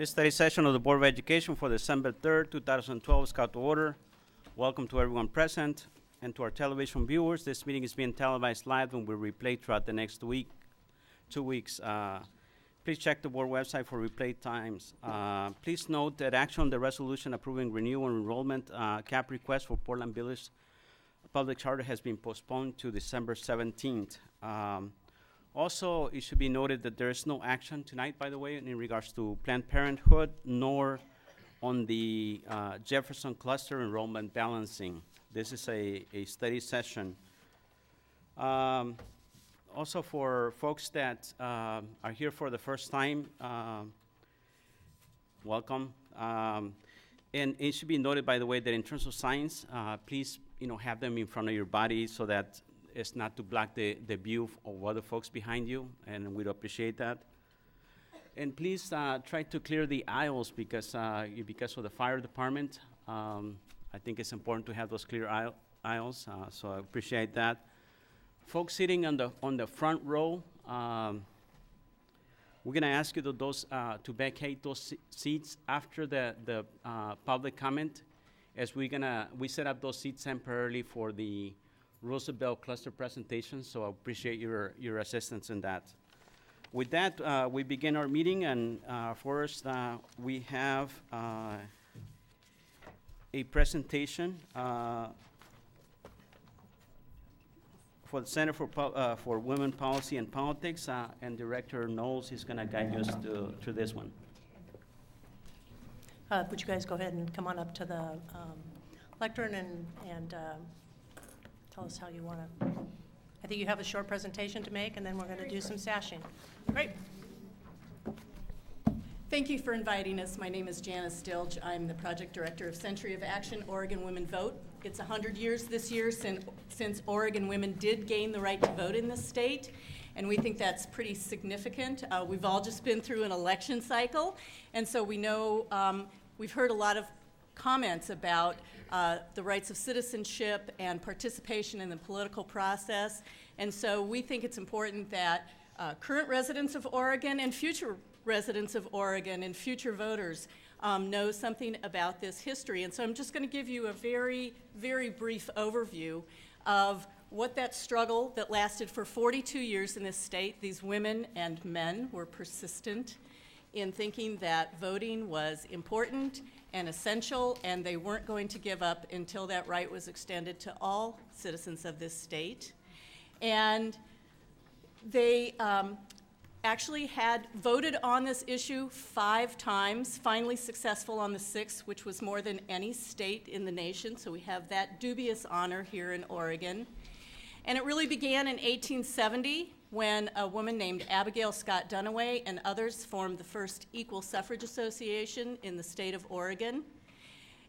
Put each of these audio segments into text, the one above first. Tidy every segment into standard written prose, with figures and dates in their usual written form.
This study session of the Board of Education for December 3rd, 2012 is called to order. Welcome to everyone present and to our television viewers. This meeting is being televised live and will replay throughout the next 2 weeks. Please check the board website for replay times. Please note that action on the resolution approving renewal and enrollment cap request for Portland Village Public Charter has been postponed to December 17th. Also, it should be noted that there is no action tonight, by the way, in regards to Planned Parenthood, nor on the Jefferson Cluster enrollment balancing. This is a study session. Also, for folks that are here for the first time, welcome. And it should be noted, by the way, that in terms of signs, please, have them in front of your body so that it's not to block the view of other folks behind you, and we'd appreciate that. And please try to clear the aisles because of the fire department. I think it's important to have those clear aisles, so I appreciate that. Folks sitting on the front row, we're gonna ask you to vacate those seats after the public comment, as we set up those seats temporarily for the Roosevelt cluster presentation, so I appreciate your assistance in that. With that, we begin our meeting, and first we have a presentation for the Center for Women Policy and Politics, and Director Knowles is going to guide us through this one. Would you guys go ahead and come on up to the lectern and tell us how you want to. I think you have a short presentation to make, and then we're going to do some sashing. Great. Thank you for inviting us. My name is Janice Dilge. I'm the project director of Century of Action, Oregon Women Vote. It's 100 years this year since Oregon women did gain the right to vote in this state, and we think that's pretty significant. We've all just been through an election cycle, and so we know we've heard a lot of comments about the rights of citizenship and participation in the political process. And so we think it's important that current residents of Oregon and future residents of Oregon and future voters know something about this history. And so I'm just going to give you a very, very brief overview of what that struggle that lasted for 42 years in this state. These women and men were persistent in thinking that voting was important and essential, and they weren't going to give up until that right was extended to all citizens of this state. And they actually had voted on this issue 5 times, finally successful on the 6th, which was more than any state in the nation, so we have that dubious honor here in Oregon. And it really began in 1870 when a woman named Abigail Scott Duniway and others formed the first Equal Suffrage Association in the state of Oregon.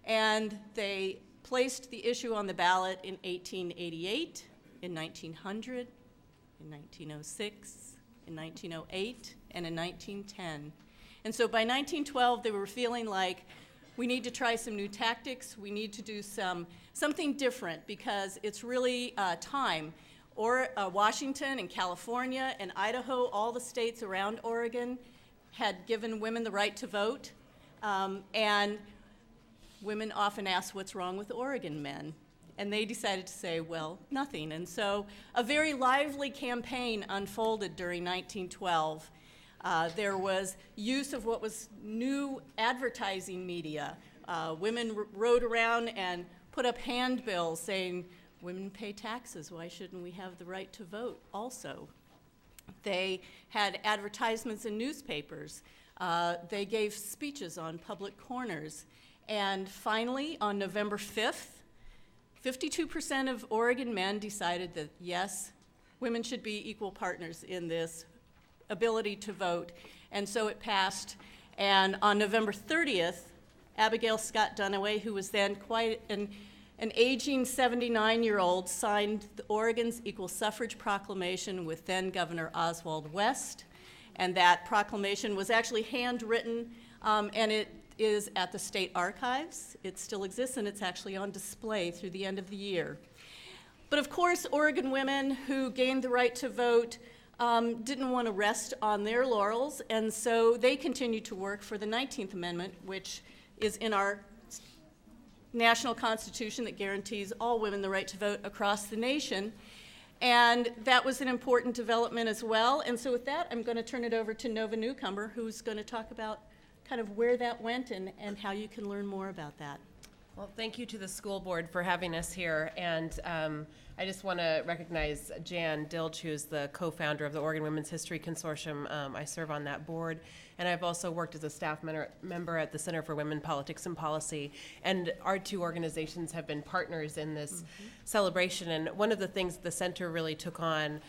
And they placed the issue on the ballot in 1888, in 1900, in 1906, in 1908, and in 1910. And so by 1912, they were feeling like we need to try some new tactics, we need to do something different, because it's really time. Washington and California and Idaho, all the states around Oregon, had given women the right to vote, and women often ask what's wrong with Oregon men, and they decided to say, well, nothing. And so a very lively campaign unfolded during 1912. There was use of what was new advertising media. Women rode around and put up handbills saying, women pay taxes, why shouldn't we have the right to vote also? They had advertisements in newspapers. They gave speeches on public corners. And finally, on November 5th, 52% of Oregon men decided that, yes, women should be equal partners in this ability to vote. And so it passed. And on November 30th, Abigail Scott Duniway, who was then quite an aging 79-year-old, signed the Oregon's Equal Suffrage Proclamation with then Governor Oswald West. And that proclamation was actually handwritten, and it is at the state archives. It still exists, and it's actually on display through the end of the year. But of course, Oregon women who gained the right to vote didn't want to rest on their laurels, and so they continued to work for the 19th Amendment, which is in our national constitution that guarantees all women the right to vote across the nation. And that was an important development as well. And so with that, I'm going to turn it over to Nova Newcomer, who's going to talk about kind of where that went and how you can learn more about that. Well, thank you to the school board for having us here. And I just want to recognize Jan Dilch, who's the co-founder of the Oregon Women's History Consortium. I serve on that board. And I've also worked as a staff member at the Center for Women, Politics, and Policy. And our two organizations have been partners in this celebration. And one of the things the center really took on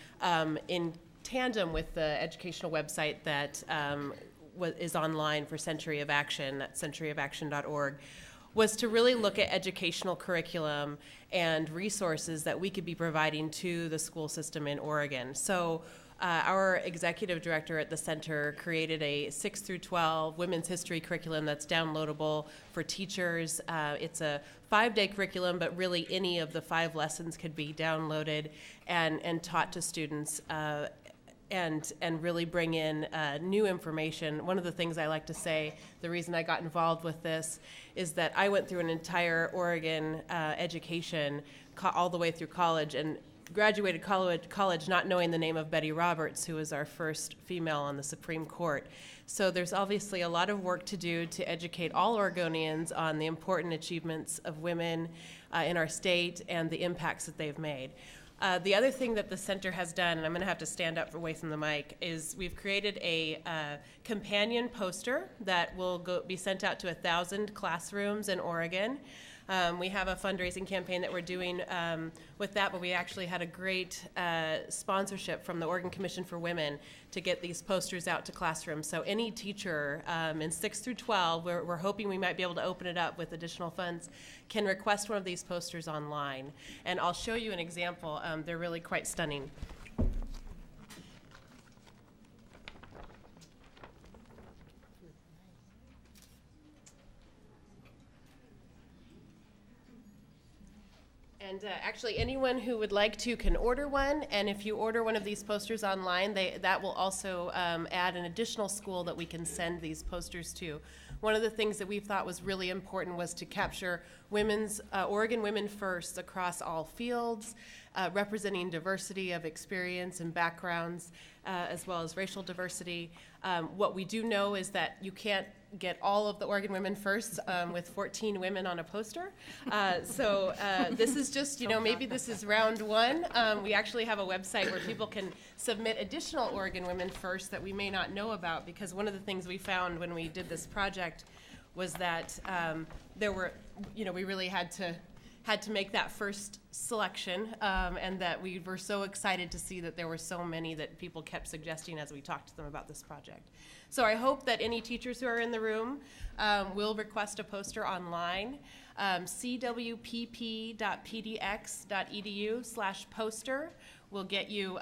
in tandem with the educational website that is online for Century of Action at centuryofaction.org, was to really look at educational curriculum and resources that we could be providing to the school system in Oregon. So our executive director at the center created a 6 through 12 women's history curriculum that's downloadable for teachers. It's a 5-day curriculum, but really any of the 5 lessons could be downloaded and taught to students. And really bring in new information. One of the things I like to say, the reason I got involved with this, is that I went through an entire Oregon education all the way through college, and graduated college not knowing the name of Betty Roberts, who was our first female on the Supreme Court. So there's obviously a lot of work to do to educate all Oregonians on the important achievements of women in our state and the impacts that they've made. The other thing that the center has done, and I'm going to have to stand up away from the mic, is we've created a companion poster that will be sent out to 1,000 classrooms in Oregon. We have a fundraising campaign that we're doing with that, but we actually had a great sponsorship from the Oregon Commission for Women to get these posters out to classrooms. So any teacher in 6 through 12, we're hoping we might be able to open it up with additional funds, can request one of these posters online. And I'll show you an example. They're really quite stunning. And actually, anyone who would like to can order one. And if you order one of these posters online, that will also add an additional school that we can send these posters to. One of the things that we thought was really important was to capture Oregon women first across all fields, representing diversity of experience and backgrounds, as well as racial diversity. What we do know is that you can't get all of the Oregon women first with 14 women on a poster. So this is just, maybe this is round one. We actually have a website where people can submit additional Oregon women first that we may not know about, because one of the things we found when we did this project was that there were, we really had to make that first selection, and that we were so excited to see that there were so many that people kept suggesting as we talked to them about this project. So I hope that any teachers who are in the room will request a poster online. cwpp.pdx.edu/poster will get you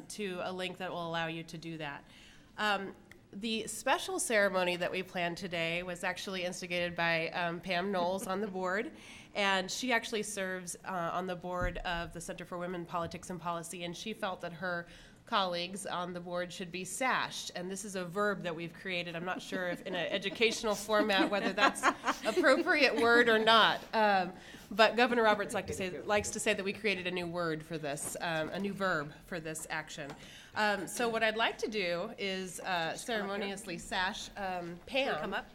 to a link that will allow you to do that. The special ceremony that we planned today was actually instigated by Pam Knowles on the board, and she actually serves on the board of the Center for Women, Politics, and Policy, and she felt that her colleagues on the board should be sashed, and this is a verb that we've created. I'm not sure if in an educational format whether that's appropriate word or not, but Governor Roberts likes to say that we created a new word for this, a new verb for this action. So what I'd like to do is ceremoniously sash Pam. Come up.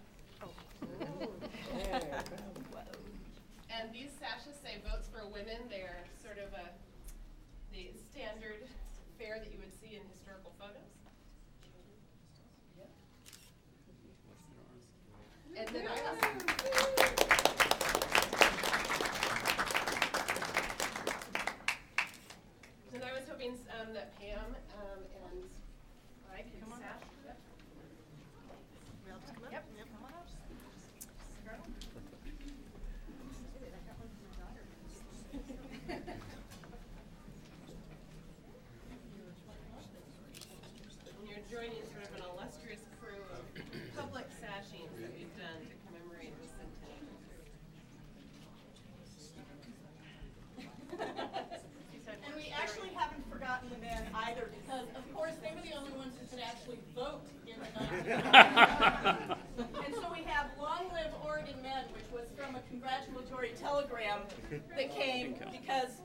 And these sashes say Votes for Women. They're sort of the standard fare that you would see in historical photos. And then I was hoping that Pam and I could sash. Yep. Come on up. You're joining sort of an illustrious crew of public sashings that we've done to commemorate the centennial. And we actually haven't forgotten the men either, because of course they And so we have Long Live Oregon Men, which was from a congratulatory telegram that came because,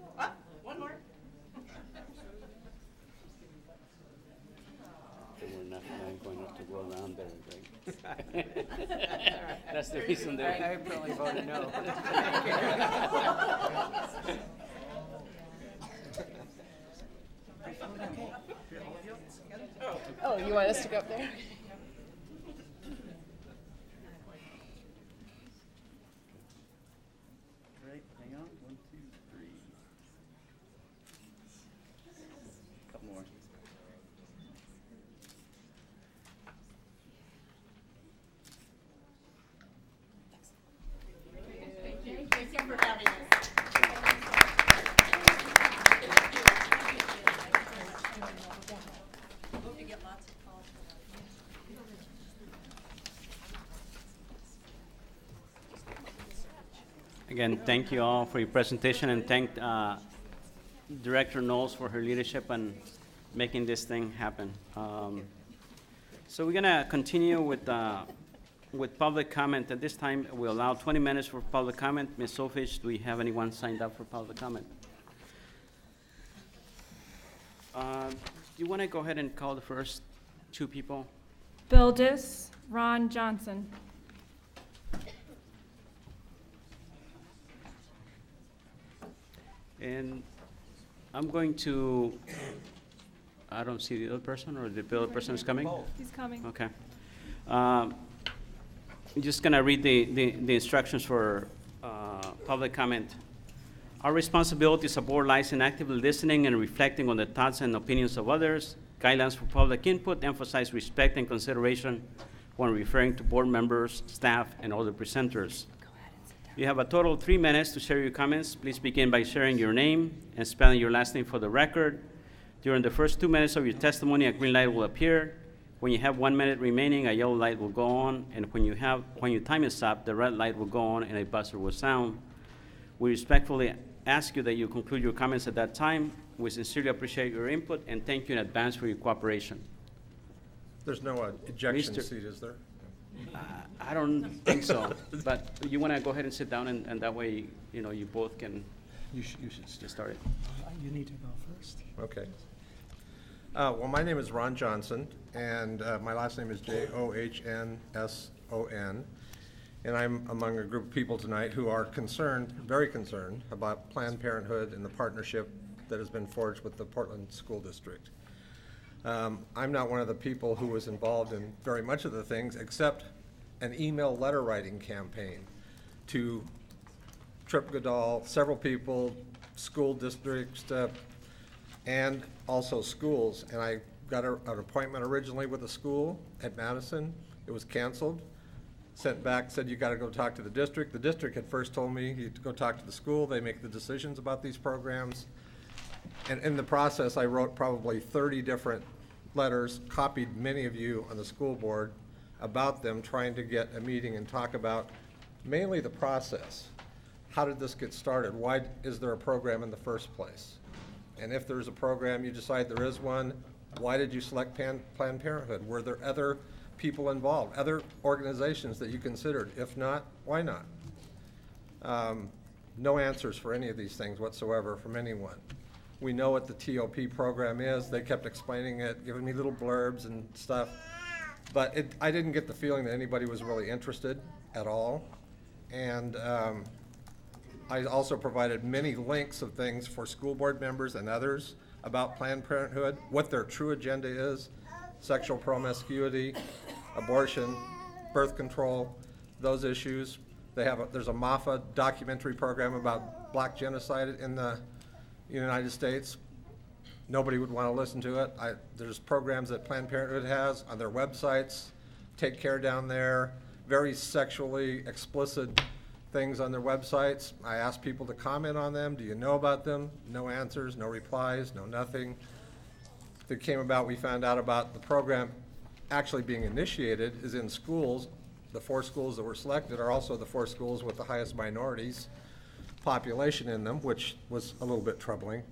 one more. We're not going up to go around there, Greg. That's the reason that I probably voted no. Oh, you want us to go up there? Right, hang on. 1, 2, 3. Couple more. Thank you for having us. Hope you get lots of calls. Again, thank you all for your presentation, and thank Director Knowles for her leadership and making this thing happen. So we're gonna continue with public comment. At this time, we allow 20 minutes for public comment. Ms. Sofich, do we have anyone signed up for public comment? Do you want to go ahead and call the first two people? Buildis, Ron Johnson. And I'm going to, I don't see the other person, or the other person is coming? He's coming. Okay. I'm just going to read the instructions for public comment. Our responsibility as a board lies in actively listening and reflecting on the thoughts and opinions of others. Guidelines for public input emphasize respect and consideration when referring to board members, staff, and other presenters. You have a total of 3 minutes to share your comments. Please begin by sharing your name and spelling your last name for the record. During the first 2 minutes of your testimony, a green light will appear. When you have 1 minute remaining, a yellow light will go on, and when your time is up, the red light will go on and a buzzer will sound. We respectfully ask you that you conclude your comments at that time. We sincerely appreciate your input and thank you in advance for your cooperation. There's no ejection Mr. seat, is there? I don't think so, but you want to go ahead and sit down, and that way, you both can You should get started. You need to go first. Okay. Well, my name is Ron Johnson, and my last name is Johnsson, and I'm among a group of people tonight who are concerned, very concerned, about Planned Parenthood and the partnership that has been forged with the Portland School District. I'm not one of the people who was involved in very much of the things, except an email letter writing campaign to Tripp Goodall, several people, school districts, and also schools. And I got an appointment originally with a school at Madison. It was canceled. Sent back, said you got to go talk to the district. The district had first told me you to go talk to the school. They make the decisions about these programs. And in the process, I wrote probably 30 different letters, copied many of you on the school board about them, trying to get a meeting and talk about mainly the process. How did this get started? Why is there a program in the first place? And if there's a program, you decide there is one, why did you select Planned Parenthood? Were there other people involved, other organizations that you considered? If not, why not? No answers for any of these things whatsoever from anyone. We know what the TOP program is. They kept explaining it, giving me little blurbs and stuff. But I didn't get the feeling that anybody was really interested at all. And I also provided many links of things for school board members and others about Planned Parenthood, what their true agenda is, sexual promiscuity, abortion, birth control, those issues. There's a MAFA documentary program about black genocide in the United States. Nobody would want to listen to it. There's programs that Planned Parenthood has on their websites, Take Care down there, very sexually explicit things on their websites. I asked people to comment on them. Do you know about them? No answers, no replies, no nothing. That came about, we found out about the program actually being initiated is in schools. The 4 schools that were selected are also the 4 schools with the highest minorities population in them, which was a little bit troubling.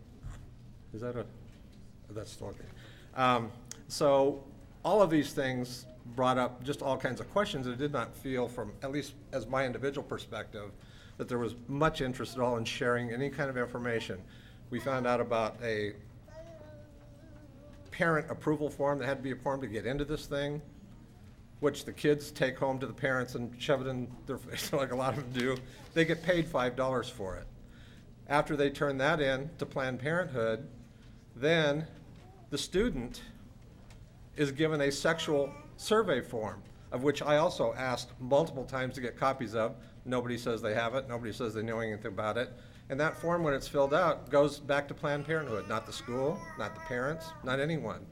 Is that that's still okay. So all of these things brought up just all kinds of questions. I did not feel, from at least as my individual perspective, that there was much interest at all in sharing any kind of information. We found out about a parent approval form that had to be a form to get into this thing, which the kids take home to the parents and shove it in their face like a lot of them do. They get paid $5 for it. After they turn that in to Planned Parenthood, then the student is given a sexual survey form, of which I also asked multiple times to get copies of. Nobody says they have it. Nobody says they know anything about it. And that form, when it's filled out, goes back to Planned Parenthood, not the school, not the parents, not anyone.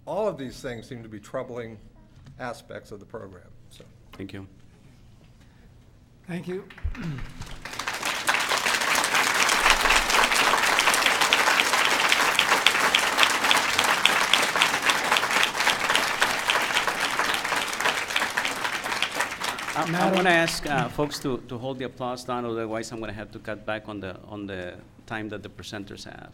All of these things seem to be troubling aspects of the program. So, Thank you. Thank you. I'm Madam- going to ask folks to hold the applause down, otherwise I'm going to have to cut back on the time that the presenters have.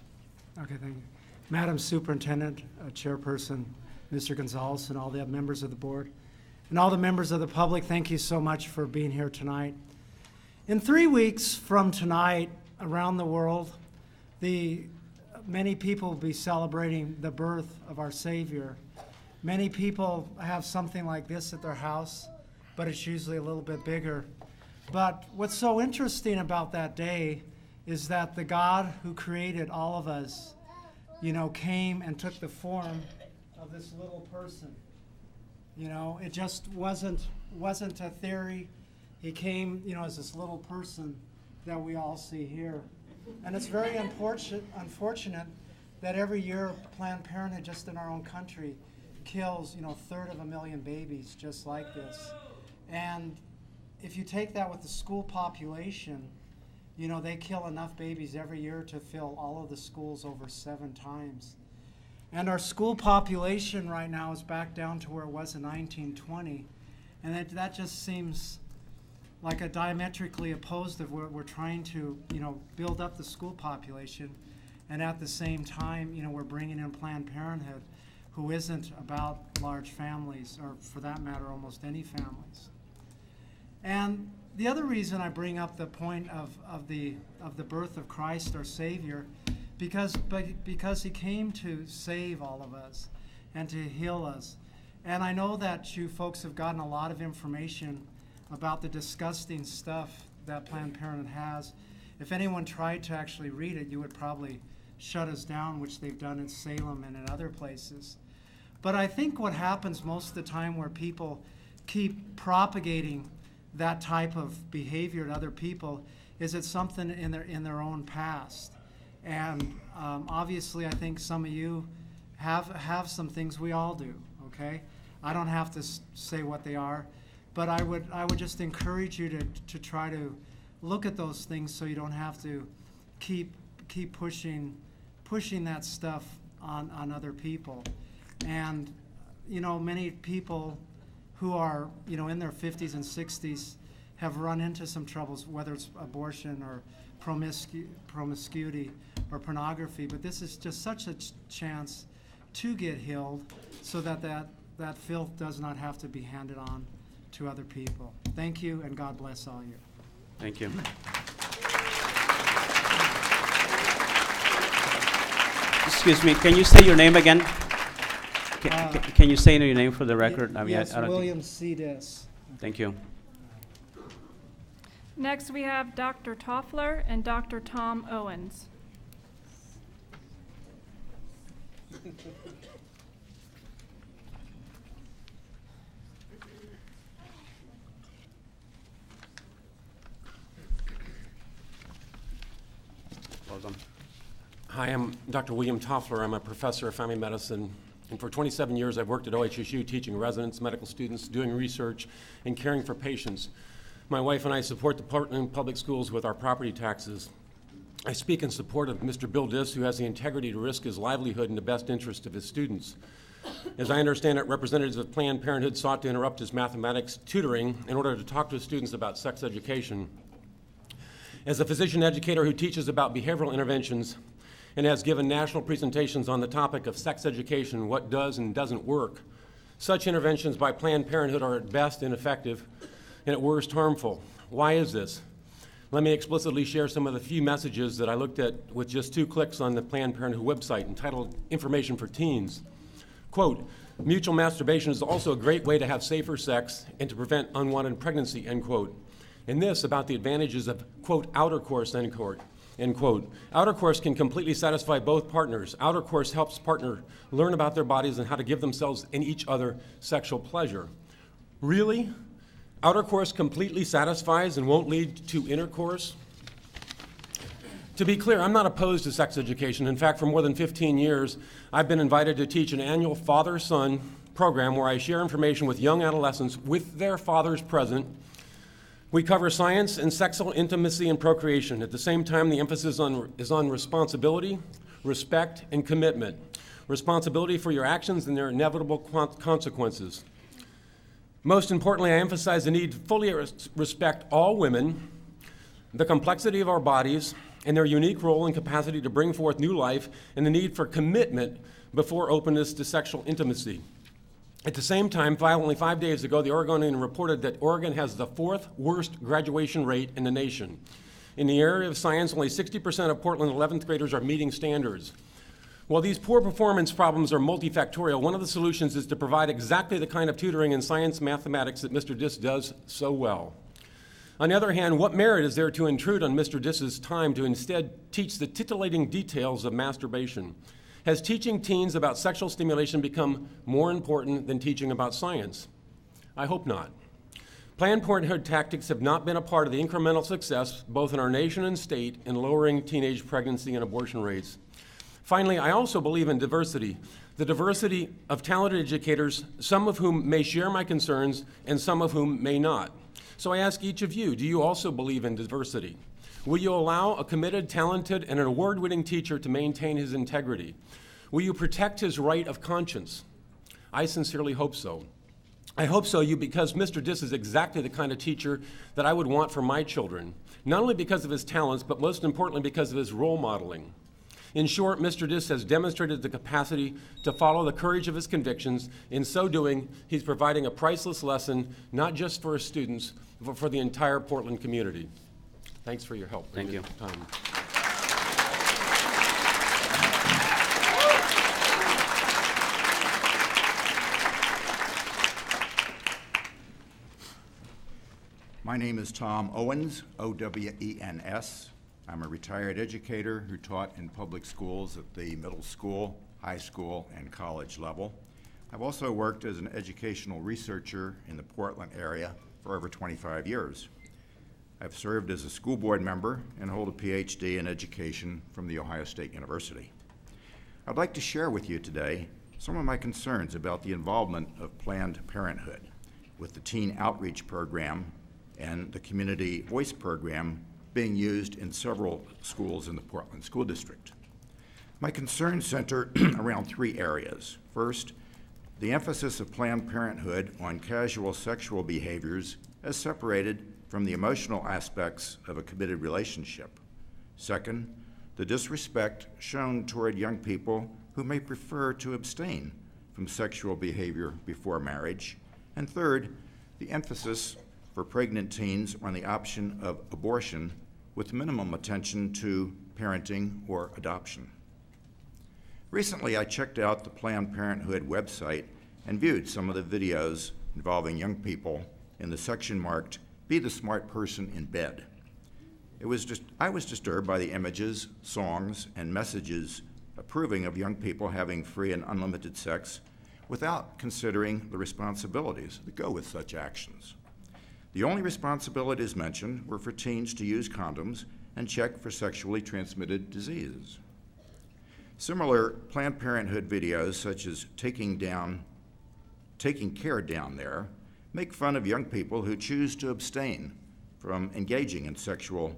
Okay, thank you. Madam Superintendent, Chairperson, Mr. Gonzalez, and all the members of the board, and all the members of the public, thank you so much for being here tonight. In 3 weeks from tonight, around the world, many people will be celebrating the birth of our Savior. Many people have something like this at their house, but it's usually a little bit bigger. But what's so interesting about that day is that the God who created all of us, came and took the form of this little person. It just wasn't a theory. He came, as this little person that we all see here. And it's very unfortunate that every year Planned Parenthood, just in our own country, kills, 1/3 of a million babies just like this. And if you take that with the school population, they kill enough babies every year to fill all of the schools over 7 times. And our school population right now is back down to where it was in 1920. And that just seems like a diametrically opposed of where we're trying to, build up the school population. And at the same time, we're bringing in Planned Parenthood, who isn't about large families, or for that matter, almost any families. And the other reason I bring up the point of the birth of Christ, our Savior, because he came to save all of us and to heal us. And I know that you folks have gotten a lot of information about the disgusting stuff that Planned Parenthood has. If anyone tried to actually read it, you would probably shut us down, which they've done in Salem and in other places. But I think what happens most of the time where people keep propagating that type of behavior to other people is it's something in their own past. And obviously I think some of you have some things. We all do, okay? I don't have to say what they are, but I would just encourage you to try to look at those things so you don't have to keep pushing that stuff on other people. And many people who are, in their 50s and 60s have run into some troubles, whether it's abortion or promiscuity or pornography. But this is just such a chance to get healed so that filth does not have to be handed on to other people. Thank you, and God bless all you. Thank you. Excuse me, can you say your name again? Can you say your name for the record? Yes, I don't William C. Dis. Thank you. Next, we have Dr. Toffler and Dr. Tom Owens. Welcome. Hi, I'm Dr. William Toffler. I'm a professor of family medicine, and for 27 years I've worked at OHSU teaching residents, medical students, doing research, and caring for patients. My wife and I support the Portland Public Schools with our property taxes. I speak in support of Mr. Bill Dis, who has the integrity to risk his livelihood in the best interest of his students. As I understand it, representatives of Planned Parenthood sought to interrupt his mathematics tutoring in order to talk to his students about sex education. As a physician educator who teaches about behavioral interventions and has given national presentations on the topic of sex education, what does and doesn't work, Such interventions by Planned Parenthood are at best ineffective and at worst harmful. Why is this? Let me explicitly share some of the few messages that I looked at with just 2 clicks on the Planned Parenthood website entitled Information for Teens. Quote, mutual masturbation is also a great way to have safer sex and to prevent unwanted pregnancy, end quote. And this about the advantages of, quote, outer course, end quote. End quote. Outer course can completely satisfy both partners. Outer course helps partner learn about their bodies and how to give themselves and each other sexual pleasure. Really? Outer course completely satisfies and won't lead to intercourse? To be clear, I'm not opposed to sex education. In fact, for more than 15 years, I've been invited to teach an annual father-son program where I share information with young adolescents with their fathers present. We cover science and sexual intimacy and procreation. At the same time, the emphasis is on responsibility, respect, and commitment. Responsibility for your actions and their inevitable consequences. Most importantly, I emphasize the need to fully respect all women, the complexity of our bodies, and their unique role and capacity to bring forth new life, and the need for commitment before openness to sexual intimacy. At the same time, only 5 days ago, the Oregonian reported that Oregon has the 4th worst graduation rate in the nation. In the area of science, only 60% of Portland 11th graders are meeting standards. While these poor performance problems are multifactorial, one of the solutions is to provide exactly the kind of tutoring in science and mathematics that Mr. Diss does so well. On the other hand, what merit is there to intrude on Mr. Diss's time to instead teach the titillating details of masturbation? Has teaching teens about sexual stimulation become more important than teaching about science? I hope not. Planned Parenthood tactics have not been a part of the incremental success, both in our nation and state, in lowering teenage pregnancy and abortion rates. Finally, I also believe in diversity, the diversity of talented educators, some of whom may share my concerns and some of whom may not. So I ask each of you, do you also believe in diversity? Will you allow a committed, talented, and an award-winning teacher to maintain his integrity? Will you protect his right of conscience? I sincerely hope so. I hope so because Mr. Diss is exactly the kind of teacher that I would want for my children, not only because of his talents, but most importantly because of his role modeling. In short, Mr. Diss has demonstrated the capacity to follow the courage of his convictions. In so doing, he's providing a priceless lesson, not just for his students, but for the entire Portland community. Thanks for your help. Thank you. My name is Tom Owens, O-W-E-N-S. I'm a retired educator who taught in public schools at the middle school, high school, and college level. I've also worked as an educational researcher in the Portland area for over 25 years. I've served as a school board member and hold a PhD in education from The Ohio State University. I'd like to share with you today some of my concerns about the involvement of Planned Parenthood with the Teen Outreach Program and the Community Voice Program being used in several schools in the Portland School District. My concerns center around 3 areas. First, the emphasis of Planned Parenthood on casual sexual behaviors as separated from the emotional aspects of a committed relationship. Second, the disrespect shown toward young people who may prefer to abstain from sexual behavior before marriage. And third, the emphasis for pregnant teens on the option of abortion with minimum attention to parenting or adoption. Recently, I checked out the Planned Parenthood website and viewed some of the videos involving young people in the section marked "Be the Smart Person in Bed." I was disturbed by the images, songs, and messages approving of young people having free and unlimited sex without considering the responsibilities that go with such actions. The only responsibilities mentioned were for teens to use condoms and check for sexually transmitted diseases. Similar Planned Parenthood videos, such as Taking Care Down There, make fun of young people who choose to abstain from engaging in sexual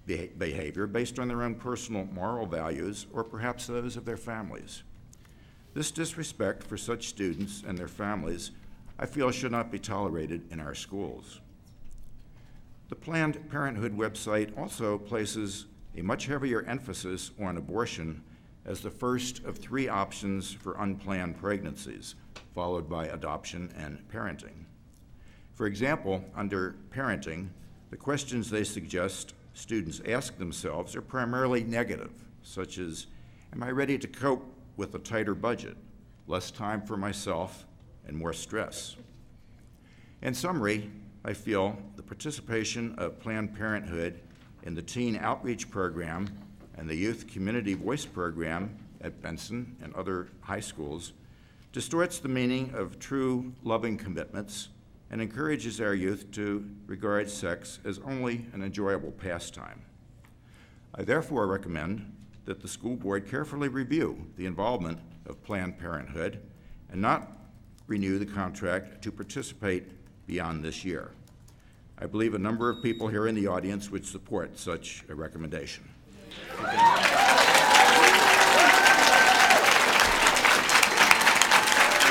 behavior based on their own personal moral values or perhaps those of their families. This disrespect for such students and their families, I feel, should not be tolerated in our schools. The Planned Parenthood website also places a much heavier emphasis on abortion as the first of 3 options for unplanned pregnancies, followed by adoption and parenting. For example, under parenting, the questions they suggest students ask themselves are primarily negative, such as, am I ready to cope with a tighter budget, less time for myself, and more stress? In summary, I feel the participation of Planned Parenthood in the Teen Outreach Program and the Youth Community Voice Program at Benson and other high schools distorts the meaning of true loving commitments and encourages our youth to regard sex as only an enjoyable pastime. I therefore recommend that the school board carefully review the involvement of Planned Parenthood and not renew the contract to participate beyond this year. I believe a number of people here in the audience would support such a recommendation.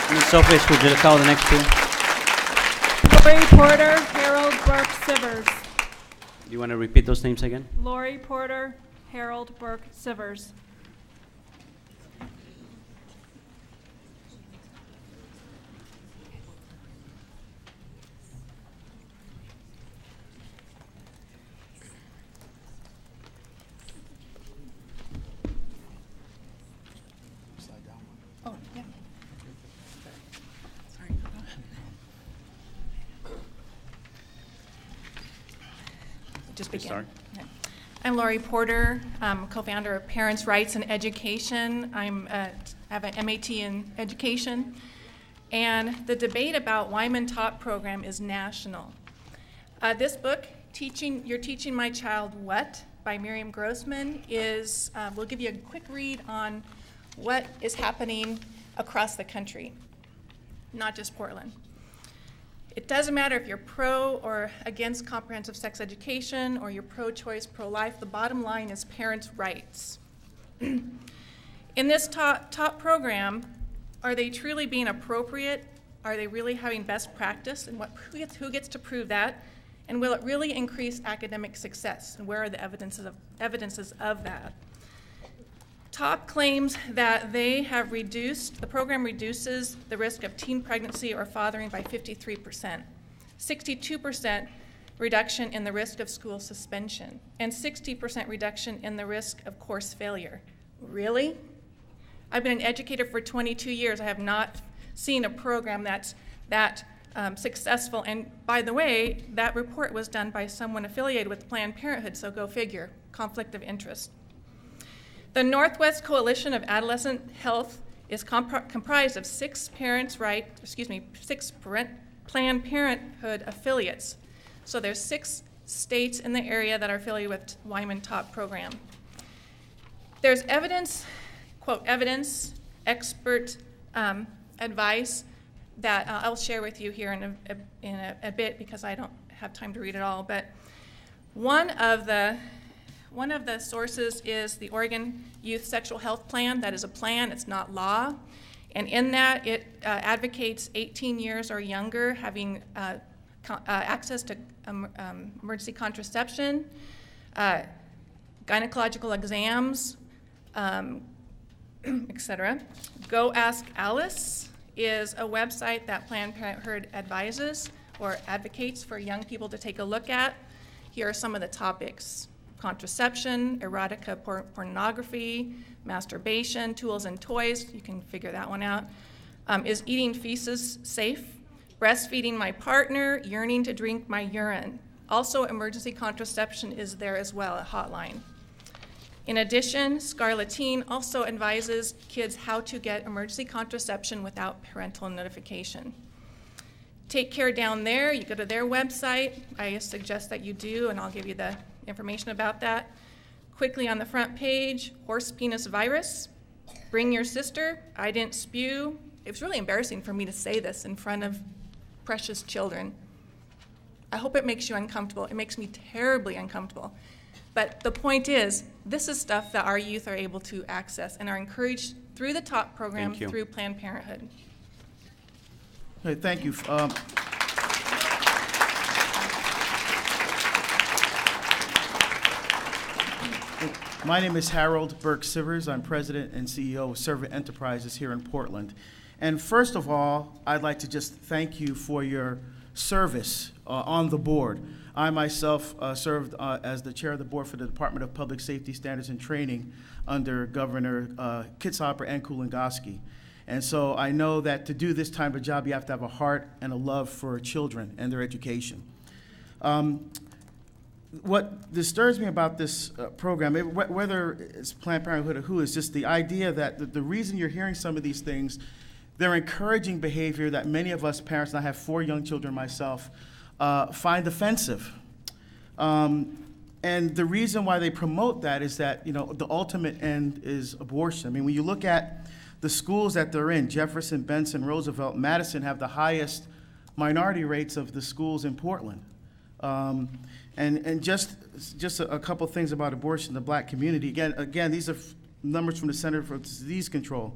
Ms. Sophis, would you call the next two? Lori Porter, Harold Burke Sivers. Do you want to repeat those names again? Lori Porter, Harold Burke Sivers. Oh, yeah. Sorry. Just begin. Start. Okay. I'm Lori Porter, I'm co-founder of Parents' Rights in Education. I have an MAT in Education. And the debate about Wyman Taught program is national. This book, You're Teaching My Child What? By Miriam Grossman is, we'll give you a quick read on what is happening across the country, not just Portland. It doesn't matter if you're pro or against comprehensive sex education or you're pro-choice, pro-life, the bottom line is parents' rights. In this top program, are they truly being appropriate? Are they really having best practice? And who gets to prove that? And will it really increase academic success? And where are the evidences of that? TOP claims that the program reduces the risk of teen pregnancy or fathering by 53%, 62% reduction in the risk of school suspension, and 60% reduction in the risk of course failure. Really? I've been an educator for 22 years. I have not seen a program that's that successful. And by the way, that report was done by someone affiliated with Planned Parenthood, so go figure, conflict of interest. The Northwest Coalition of Adolescent Health is comprised of 6 Planned Parenthood affiliates. So there's 6 states in the area that are affiliated with Wyman Taught program. There's evidence, quote, evidence, expert advice that I'll share with you here in a bit because I don't have time to read it all, but one of the sources is the Oregon Youth Sexual Health Plan. That is a plan, it's not law. And in that, it advocates 18 years or younger having access to emergency contraception, gynecological exams, etc. Go Ask Alice is a website that Planned Parenthood advises or advocates for young people to take a look at. Here are some of the topics: contraception, erotica, pornography, masturbation, tools and toys, you can figure that one out. Is eating feces safe? Breastfeeding my partner, yearning to drink my urine. Also, emergency contraception is there as well, a hotline. In addition, Scarlettine also advises kids how to get emergency contraception without parental notification. Take Care down there, you go to their website. I suggest that you do, and I'll give you the information about that. Quickly on the front page, horse penis virus, bring your sister, I didn't spew. It was really embarrassing for me to say this in front of precious children. I hope it makes you uncomfortable. It makes me terribly uncomfortable. But the point is, this is stuff that our youth are able to access and are encouraged through the TOP program, through Planned Parenthood. Okay, thank you. My name is Harold Burke-Sivers. I'm president and CEO of Servant Enterprises here in Portland. And first of all, I'd like to just thank you for your service on the board. I myself served as the chair of the board for the Department of Public Safety Standards and Training under Governor Kitzhaber and Kulongoski. And so I know that to do this type of job, you have to have a heart and a love for children and their education. What disturbs me about this program, whether it's Planned Parenthood or who, is just the idea that the reason you're hearing some of these things, they're encouraging behavior that many of us parents, and I have 4 young children myself, find offensive. And the reason why they promote that is that, the ultimate end is abortion. I mean, when you look at the schools that they're in, Jefferson, Benson, Roosevelt, Madison have the highest minority rates of the schools in Portland. And just a couple things about abortion in the black community. Again, these are numbers from the Center for Disease Control.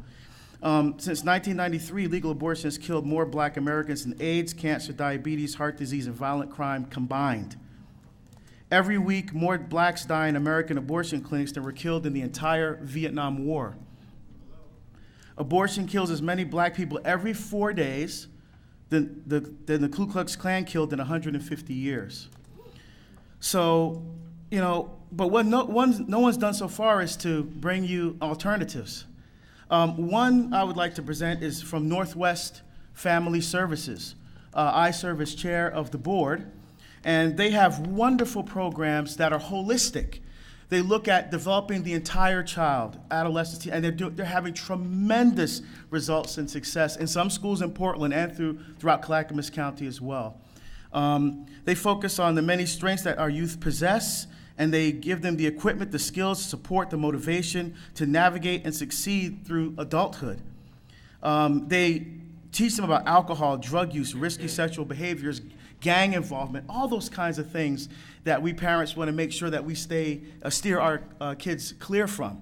Since 1993, legal abortion has killed more black Americans than AIDS, cancer, diabetes, heart disease, and violent crime combined. Every week, more blacks die in American abortion clinics than were killed in the entire Vietnam War. Abortion kills as many black people every 4 days than the Ku Klux Klan killed in 150 years. So, but what no one's done so far is to bring you alternatives. One I would like to present is from Northwest Family Services. I serve as chair of the board, and they have wonderful programs that are holistic. They look at developing the entire child, adolescence, and they're having tremendous results and success in some schools in Portland and throughout Clackamas County as well. They focus on the many strengths that our youth possess, and they give them the equipment, the skills, support, the motivation to navigate and succeed through adulthood. They teach them about alcohol, drug use, risky sexual behaviors, gang involvement, all those kinds of things that we parents want to make sure that we steer our kids clear from.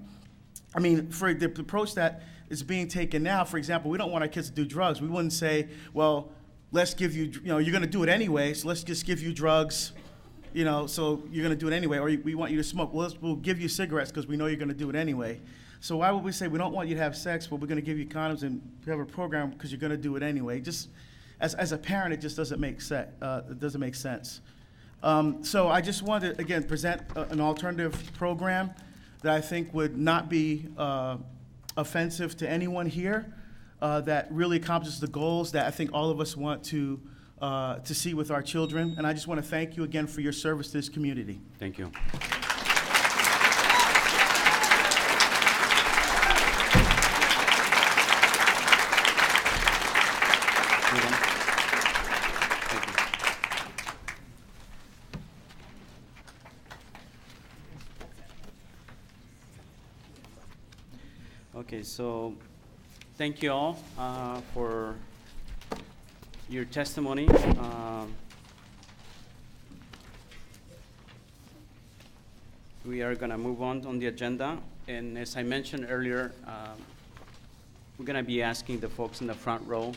I mean, for the approach that is being taken now, for example, we don't want our kids to do drugs. We wouldn't say, well, let's give you, you're going to do it anyway, so let's just give you drugs, so you're going to do it anyway, or we want you to smoke. Well, we'll give you cigarettes because we know you're going to do it anyway. So why would we say we don't want you to have sex, but we're going to give you condoms and we have a program because you're going to do it anyway? Just as a parent, it just doesn't make sense. So I just wanted to, again, present an alternative program that I think would not be offensive to anyone here, that really accomplishes the goals that I think all of us want to see with our children. And I just want to thank you again for your service to this community. Thank you. Okay, so thank you all for your testimony. We are going to move on the agenda. And as I mentioned earlier, we're going to be asking the folks in the front row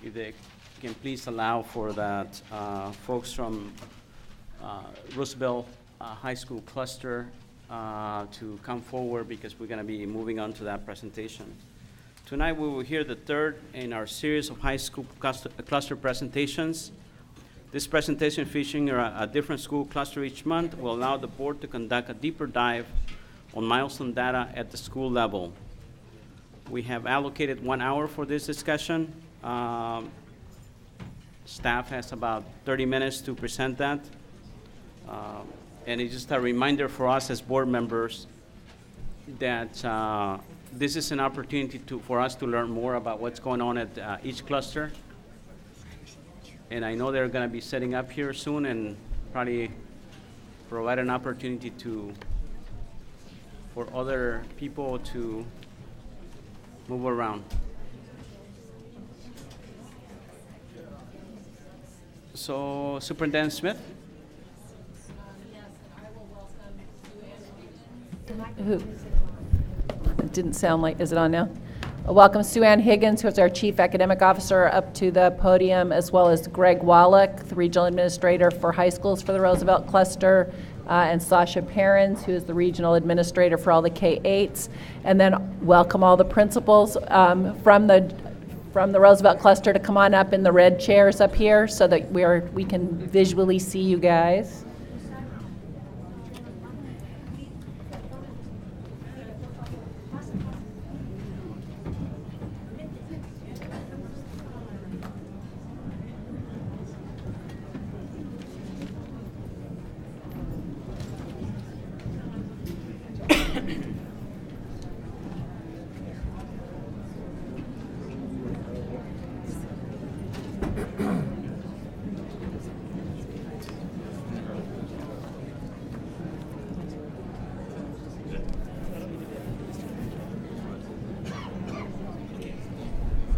if they can please allow for that folks from Roosevelt High School cluster to come forward, because we're going to be moving on to that presentation. Tonight we will hear the third in our series of high school cluster presentations. This presentation, featuring a different school cluster each month, will allow the board to conduct a deeper dive on milestone data at the school level. We have allocated 1 hour for this discussion. Staff has about 30 minutes to present that. And it's just a reminder for us as board members that this is an opportunity for us to learn more about what's going on at each cluster. And I know they're going to be setting up here soon and probably provide an opportunity for other people to move around. So, Superintendent Smith? Who? It didn't sound like, is it on now? Welcome Sue Ann Higgins, who is our Chief Academic Officer, up to the podium, as well as Greg Wallach, the Regional Administrator for High Schools for the Roosevelt Cluster, and Sasha Perrins, who is the regional administrator for all the K-8s, and then welcome all the principals from the Roosevelt cluster to come on up in the red chairs up here so that we can visually see you guys.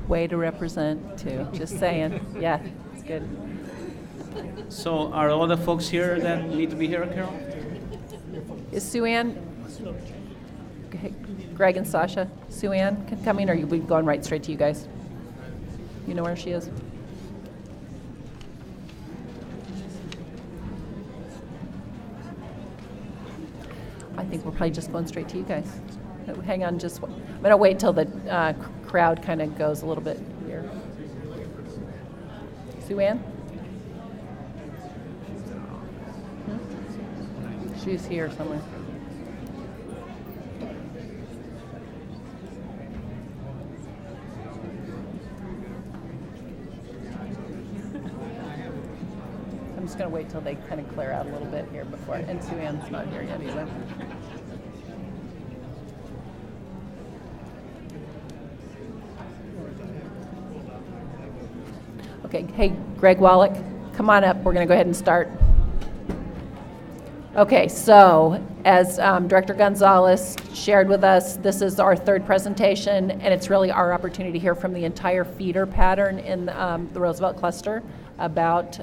Way to represent, too. Just saying. Yeah, it's good. So are all the folks here that need to be here, Carol? Is Sue Ann, Greg and Sasha, Sue Ann can come in, or are we going right straight to you guys? You know where she is? I think we're probably just going straight to you guys. Hang on, I'm gonna wait till the crowd kind of goes a little bit here. Sue Ann? She's here somewhere. I'm just gonna wait till they kind of clear out a little bit here before, and Sue Ann's not here yet either. Okay, hey, Greg Wallach, come on up. We're going to go ahead and start. Okay, so as Director Gonzalez shared with us, this is our third presentation, and it's really our opportunity to hear from the entire feeder pattern in the Roosevelt cluster about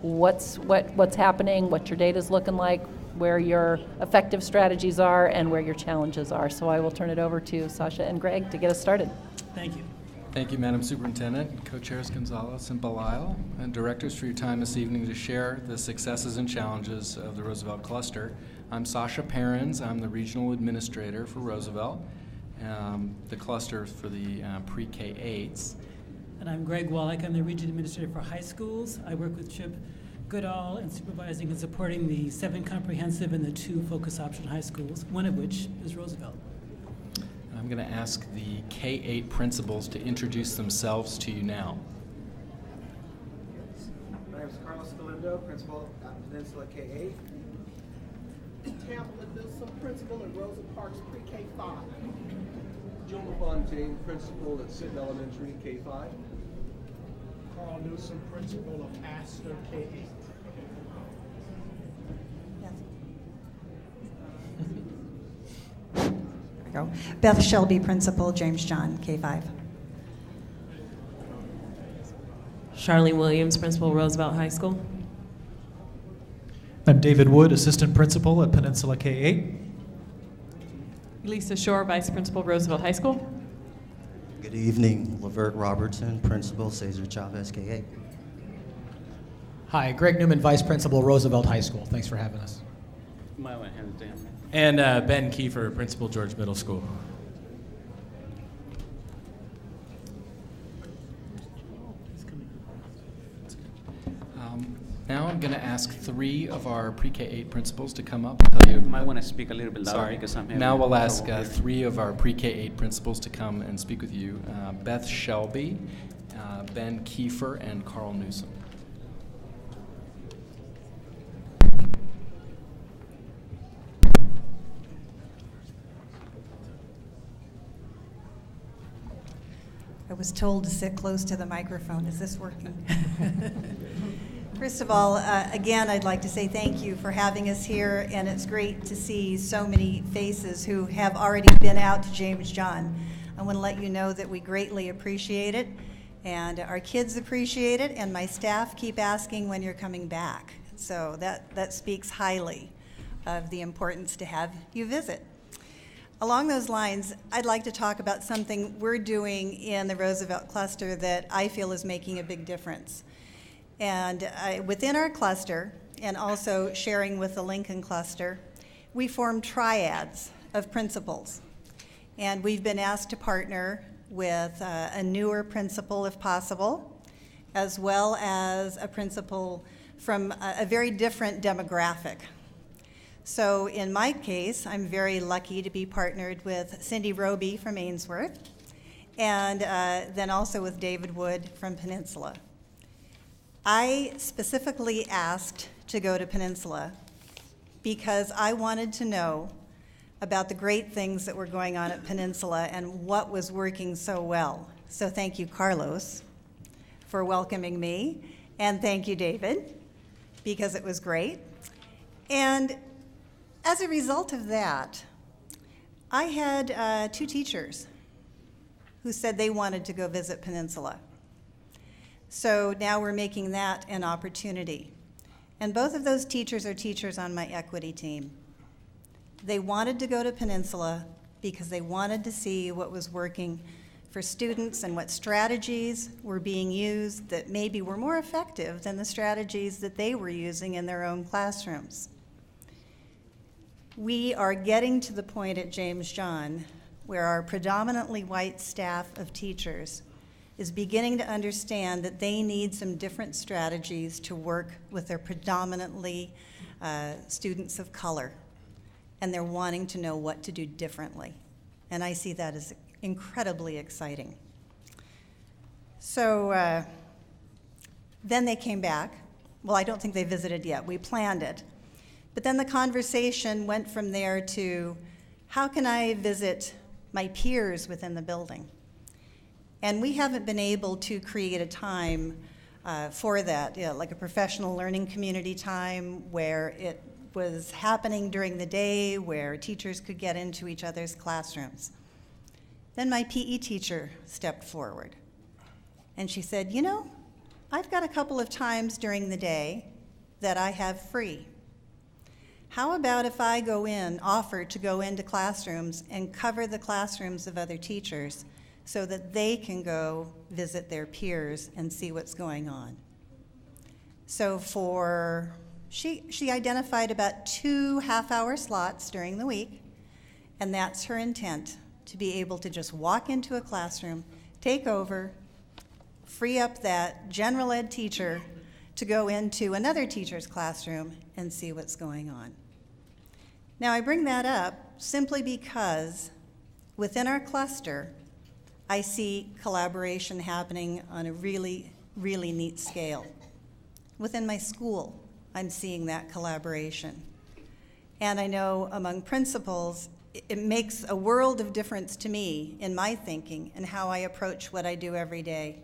what's happening, what your data is looking like, where your effective strategies are, and where your challenges are. So I will turn it over to Sasha and Greg to get us started. Thank you. Thank you, Madam Superintendent, Co-Chairs Gonzalez and Belisle, and Directors for your time this evening to share the successes and challenges of the Roosevelt Cluster. I'm Sasha Perrins. I'm the Regional Administrator for Roosevelt, the cluster for the pre-K 8s. And I'm Greg Wallach. I'm the Regional Administrator for High Schools. I work with Chip Goodall in supervising and supporting the 7 comprehensive and the 2 focus option high schools, one of which is Roosevelt. I'm going to ask the K-8 principals to introduce themselves to you now. My name is Carlos Galindo, principal at Peninsula K-8. Tampa Newsom, principal at Rosa Parks Pre-K-5. Joe LaFontaine, principal at Sinton Elementary K-5. Carl Newsom, principal of Astor K-8. Beth Shelby, principal, James John, K-5. Charlene Williams, principal, Roosevelt High School. I'm David Wood, assistant principal at Peninsula K-8. Lisa Shore, vice principal, Roosevelt High School. Good evening, Lavert Robertson, principal, Cesar Chavez K-8. Hi, Greg Newman, vice principal, Roosevelt High School. Thanks for having us. And Ben Kiefer, principal, George Middle School. Now I'm going to ask 3 of our pre-K-8 principals to come up and tell you. You might want to speak a little bit louder because I'm having Now we'll trouble ask here. 3 of our pre-K-8 principals to come and speak with you. Beth Shelby, Ben Kiefer, and Carl Newsom. I was told to sit close to the microphone. Is this working? First of all, again, I'd like to say thank you for having us here, and it's great to see so many faces who have already been out to James John. I want to let you know that we greatly appreciate it, and our kids appreciate it, and my staff keep asking when you're coming back. So that speaks highly of the importance to have you visit. Along those lines, I'd like to talk about something we're doing in the Roosevelt cluster that I feel is making a big difference. And within our cluster, and also sharing with the Lincoln Cluster, we formed triads of principals. And we've been asked to partner with a newer principal, if possible, as well as a principal from a very different demographic. So in my case, I'm very lucky to be partnered with Cindy Roby from Ainsworth, and then also with David Wood from Peninsula. I specifically asked to go to Peninsula because I wanted to know about the great things that were going on at Peninsula and what was working so well. So thank you, Carlos, for welcoming me, and thank you, David, because it was great. And as a result of that, I had 2 teachers who said they wanted to go visit Peninsula. So now we're making that an opportunity. And both of those teachers are teachers on my equity team. They wanted to go to Peninsula because they wanted to see what was working for students and what strategies were being used that maybe were more effective than the strategies that they were using in their own classrooms. We are getting to the point at James John where our predominantly white staff of teachers is beginning to understand that they need some different strategies to work with their predominantly students of color. And they're wanting to know what to do differently. And I see that as incredibly exciting. So then they came back. Well, I don't think they visited yet. We planned it. But then the conversation went from there to, how can I visit my peers within the building? And we haven't been able to create a time for that, like a professional learning community time where it was happening during the day, where teachers could get into each other's classrooms. Then my PE teacher stepped forward, and she said, you know, I've got a couple of times during the day that I have free. How about if I offer to go into classrooms and cover the classrooms of other teachers so that they can go visit their peers and see what's going on? So she identified about 2 half-hour slots during the week, and that's her intent, to be able to just walk into a classroom, take over, free up that general ed teacher to go into another teacher's classroom and see what's going on. Now, I bring that up simply because within our cluster, I see collaboration happening on a really, really neat scale. Within my school, I'm seeing that collaboration. And I know among principals, it makes a world of difference to me in my thinking and how I approach what I do every day.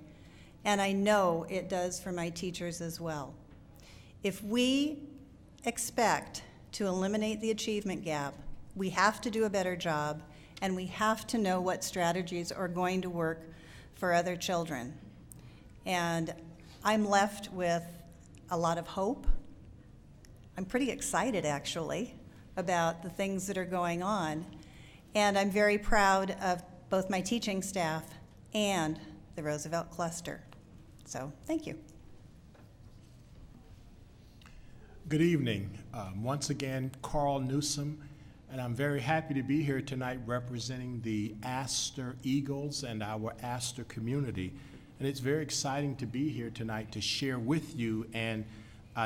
And I know it does for my teachers as well. If we expect to eliminate the achievement gap, we have to do a better job, and we have to know what strategies are going to work for other children. And I'm left with a lot of hope. I'm pretty excited, actually, about the things that are going on. And I'm very proud of both my teaching staff and the Roosevelt Cluster. So, thank you. Good evening. Once again, Carl Newsom, and I'm very happy to be here tonight representing the Astor Eagles and our Astor community. And it's very exciting to be here tonight to share with you, and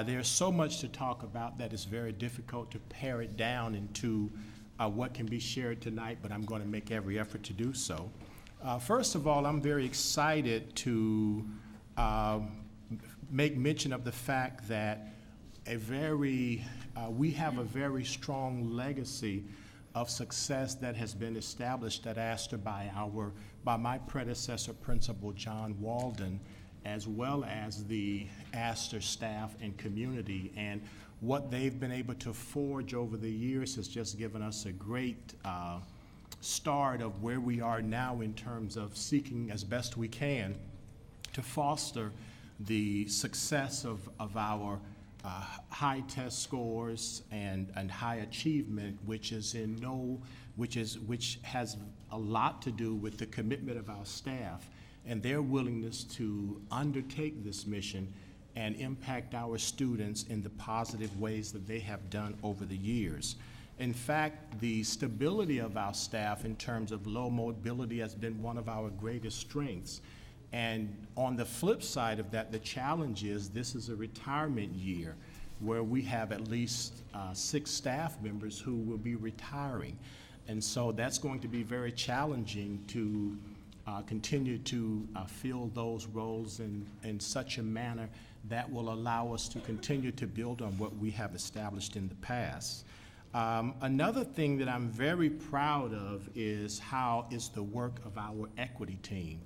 there's so much to talk about that it's very difficult to pare it down into what can be shared tonight, but I'm going to make every effort to do so. First of all, I'm very excited to make mention of the fact that we have a very strong legacy of success that has been established at Astor by my predecessor principal, John Walden, as well as the Astor staff and community. And what they've been able to forge over the years has just given us a great start of where we are now in terms of seeking as best we can to foster the success of our high test scores and high achievement, which has a lot to do with the commitment of our staff and their willingness to undertake this mission and impact our students in the positive ways that they have done over the years. In fact, the stability of our staff in terms of low mobility has been one of our greatest strengths. And on the flip side of that, the challenge is this is a retirement year where we have at least 6 staff members who will be retiring. And so that's going to be very challenging to continue to fill those roles in such a manner that will allow us to continue to build on what we have established in the past. Another thing that I'm very proud of is the work of our equity team.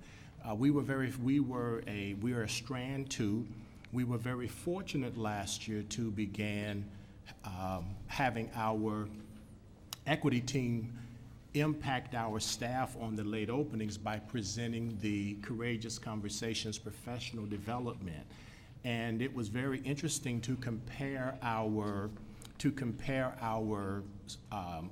We are a strand 2. We were very fortunate last year to begin having our equity team impact our staff on the late openings by presenting the Courageous Conversations Professional Development. And it was very interesting to compare our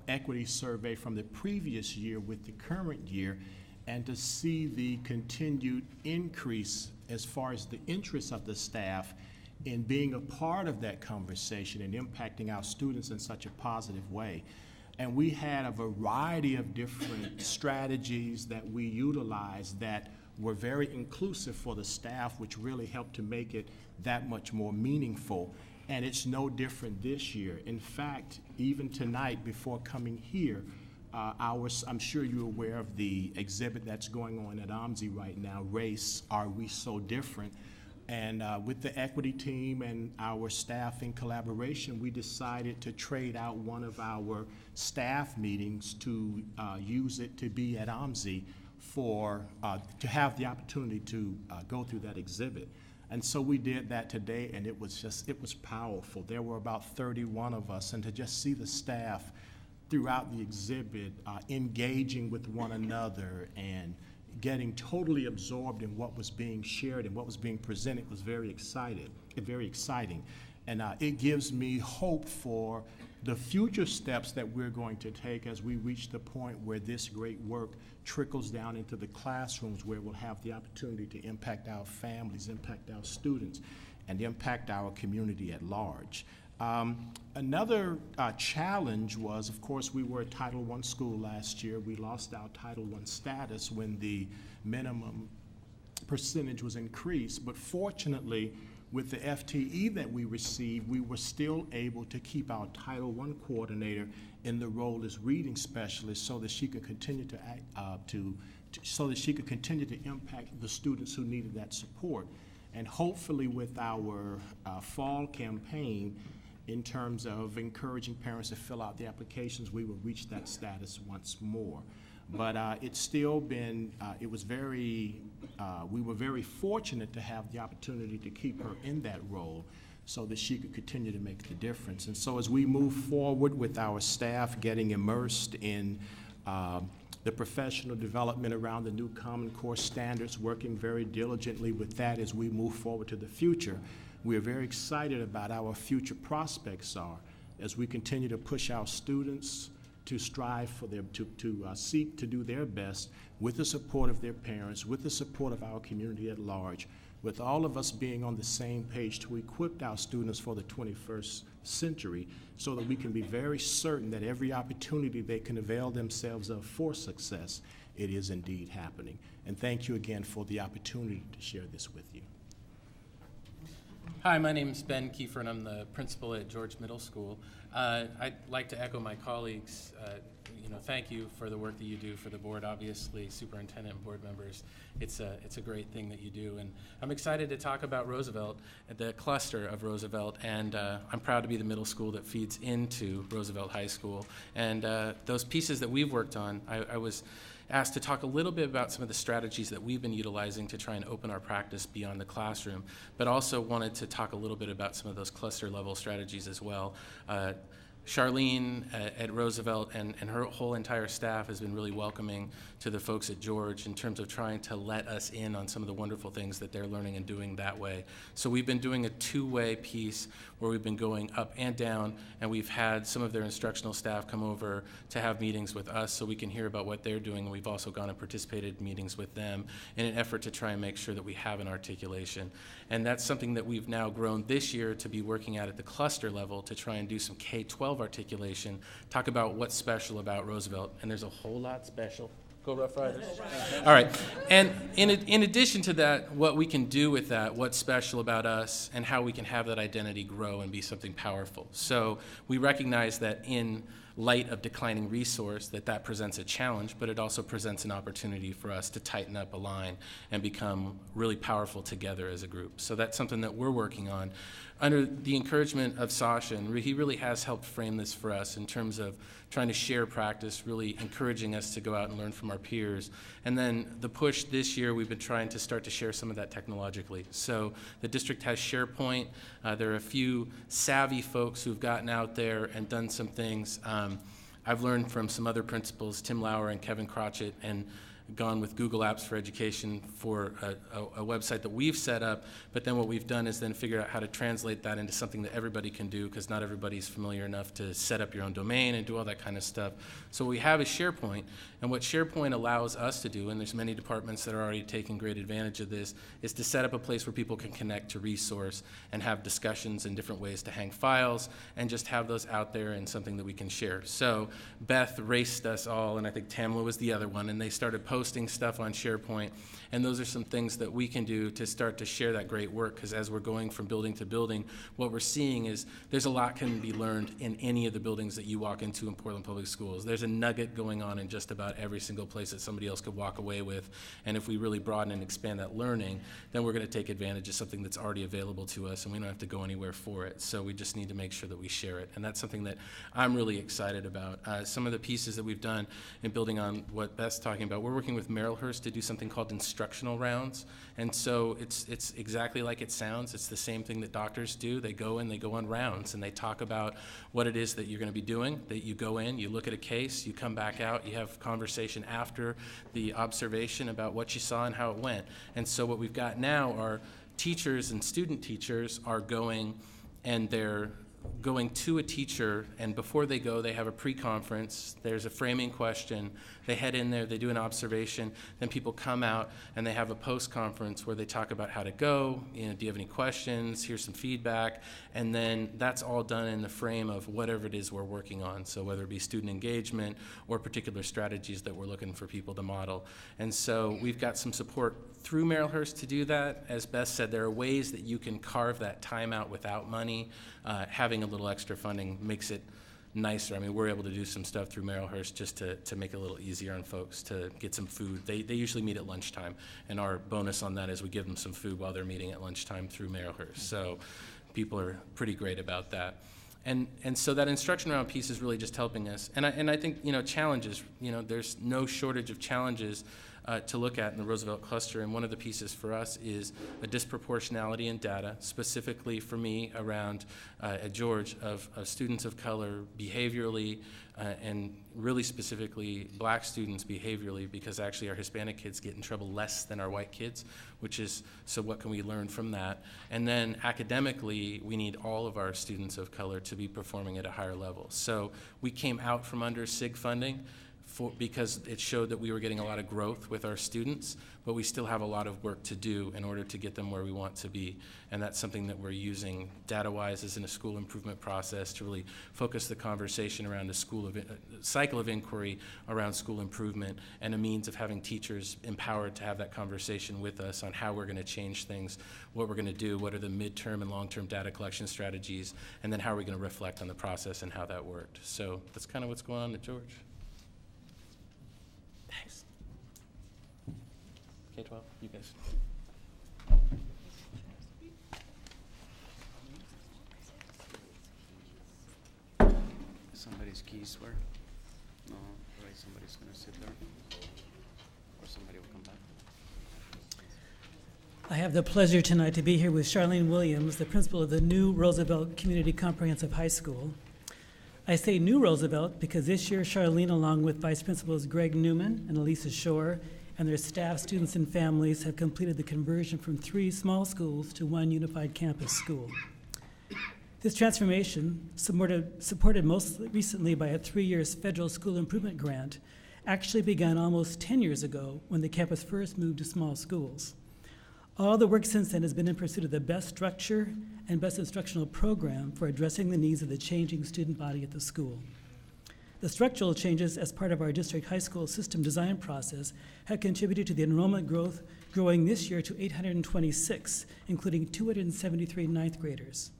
equity survey from the previous year with the current year, and to see the continued increase as far as the interest of the staff in being a part of that conversation and impacting our students in such a positive way. And we had a variety of different strategies that we utilized that were very inclusive for the staff, which really helped to make it that much more meaningful. And it's no different this year. In fact, even tonight before coming here, I'm sure you're aware of the exhibit that's going on at OMSI right now, Race, Are We So Different? And with the equity team and our staff in collaboration, we decided to trade out one of our staff meetings to use it to be at OMSI to have the opportunity to go through that exhibit. And so we did that today, and it was powerful. There were about 31 of us, and to just see the staff throughout the exhibit engaging with one another and getting totally absorbed in what was being shared and what was being presented was very exciting. And it gives me hope for the future steps that we're going to take as we reach the point where this great work trickles down into the classrooms, where we'll have the opportunity to impact our families, impact our students, and impact our community at large. Another challenge was, of course, we were a Title I school last year. We lost our Title I status when the minimum percentage was increased, but fortunately, with the FTE that we received, we were still able to keep our Title I coordinator in the role as reading specialist, so that she could continue to impact the students who needed that support. And hopefully, with our fall campaign, in terms of encouraging parents to fill out the applications, we will reach that status once more. But it's still been, we were very fortunate to have the opportunity to keep her in that role so that she could continue to make the difference. And so as we move forward with our staff getting immersed in the professional development around the new Common Core standards, working very diligently with that as we move forward to the future, we are very excited about our future prospects as we continue to push our students to strive for them to seek to do their best with the support of their parents, with the support of our community at large, with all of us being on the same page to equip our students for the 21st century, so that we can be very certain that every opportunity they can avail themselves of for success, it is indeed happening. And thank you again for the opportunity to share this with you. Hi, my name is Ben Kiefer, and I'm the principal at George Middle School. I'd like to echo my colleagues. Thank you for the work that you do for the board. Obviously, superintendent and board members, it's a great thing that you do. And I'm excited to talk about Roosevelt, the cluster of Roosevelt, and I'm proud to be the middle school that feeds into Roosevelt High School. And those pieces that we've worked on, I was asked to talk a little bit about some of the strategies that we've been utilizing to try and open our practice beyond the classroom, but also wanted to talk a little bit about some of those cluster level strategies as well. Charlene at Roosevelt and her whole entire staff has been really welcoming to the folks at George in terms of trying to let us in on some of the wonderful things that they're learning and doing that way. So we've been doing a two-way piece where we've been going up and down, and we've had some of their instructional staff come over to have meetings with us so we can hear about what they're doing. And we've also gone and participated in meetings with them in an effort to try and make sure that we have an articulation. And that's something that we've now grown this year to be working at the cluster level to try and do some K-12 articulation, talk about what's special about Roosevelt. And there's a whole lot special. Go Rough Riders. All right. And in addition to that, what we can do with that, what's special about us, and how we can have that identity grow and be something powerful. So we recognize that in light of declining resource, that presents a challenge, but it also presents an opportunity for us to tighten up a line and become really powerful together as a group. So that's something that we're working on. Under the encouragement of Sasha, and he really has helped frame this for us in terms of trying to share practice, really encouraging us to go out and learn from our peers. And then the push this year, we've been trying to start to share some of that technologically. So the district has SharePoint. There are a few savvy folks who've gotten out there and done some things. I've learned from some other principals, Tim Lauer and Kevin Crotchett, and gone with Google Apps for Education for a website that we've set up, but then what we've done is then figure out how to translate that into something that everybody can do, because not everybody's familiar enough to set up your own domain and do all that kind of stuff. So what we have is SharePoint, and what SharePoint allows us to do, and there's many departments that are already taking great advantage of this, is to set up a place where people can connect to resource and have discussions and different ways to hang files and just have those out there and something that we can share. So Beth raced us all, and I think Tamla was the other one, and they started posting stuff on SharePoint, and those are some things that we can do to start to share that great work, because as we're going from building to building, what we're seeing is there's a lot can be learned in any of the buildings that you walk into in Portland Public Schools. There's a nugget going on in just about every single place that somebody else could walk away with, and if we really broaden and expand that learning, then we're going to take advantage of something that's already available to us, and we don't have to go anywhere for it. So we just need to make sure that we share it, and that's something that I'm really excited about. Some of the pieces that we've done in building on what Beth's talking about, we're working with Merrillhurst to do something called instructional rounds, and so it's exactly like it sounds. It's the same thing that doctors do. They go on rounds, and they talk about what it is that you're going to be doing, that you go in, you look at a case, you come back out, you have conversation after the observation about what you saw and how it went. And so what we've got now are teachers and student teachers are going, and they're going to a teacher, and before they go, they have a pre-conference. There's a framing question. They head in there, they do an observation, then people come out and they have a post-conference where they talk about how to go, do you have any questions, here's some feedback, and then that's all done in the frame of whatever it is we're working on, so whether it be student engagement or particular strategies that we're looking for people to model. And so we've got some support through Merrillhurst to do that. As Beth said, there are ways that you can carve that time out without money. Having a little extra funding makes it nicer. I mean, we're able to do some stuff through Merrillhurst just to make it a little easier on folks to get some food. They usually meet at lunchtime, and our bonus on that is we give them some food while they're meeting at lunchtime through Merrillhurst. So people are pretty great about that. And so that instruction round piece is really just helping us. And I think, challenges, there's no shortage of challenges to look at in the Roosevelt cluster, and one of the pieces for us is a disproportionality in data, specifically for me around at George of students of color behaviorally, and really specifically black students behaviorally, because actually our Hispanic kids get in trouble less than our white kids, which is, so what can we learn from that? And then academically, we need all of our students of color to be performing at a higher level. So we came out from under SIG funding because it showed that we were getting a lot of growth with our students, but we still have a lot of work to do in order to get them where we want to be. And that's something that we're using data-wise as in a school improvement process to really focus the conversation around a cycle of inquiry around school improvement, and a means of having teachers empowered to have that conversation with us on how we're going to change things, what we're going to do, what are the midterm and long-term data collection strategies, and then how are we going to reflect on the process and how that worked. So that's kind of what's going on at George. Thanks. K-12, you guys. Somebody's keys were? No, right, somebody's gonna sit there. Or somebody will come back. I have the pleasure tonight to be here with Charlene Williams, the principal of the new Roosevelt Community Comprehensive High School. I say new Roosevelt because this year Charlene, along with Vice Principals Greg Newman and Elisa Shore, and their staff, students, and families have completed the conversion from 3 small schools to 1 unified campus school. This transformation, supported most recently by a 3-year federal school improvement grant, actually began almost 10 years ago when the campus first moved to small schools. All the work since then has been in pursuit of the best structure and best instructional program for addressing the needs of the changing student body at the school. The structural changes as part of our district high school system design process have contributed to the enrollment growth growing this year to 826, including 273 ninth graders.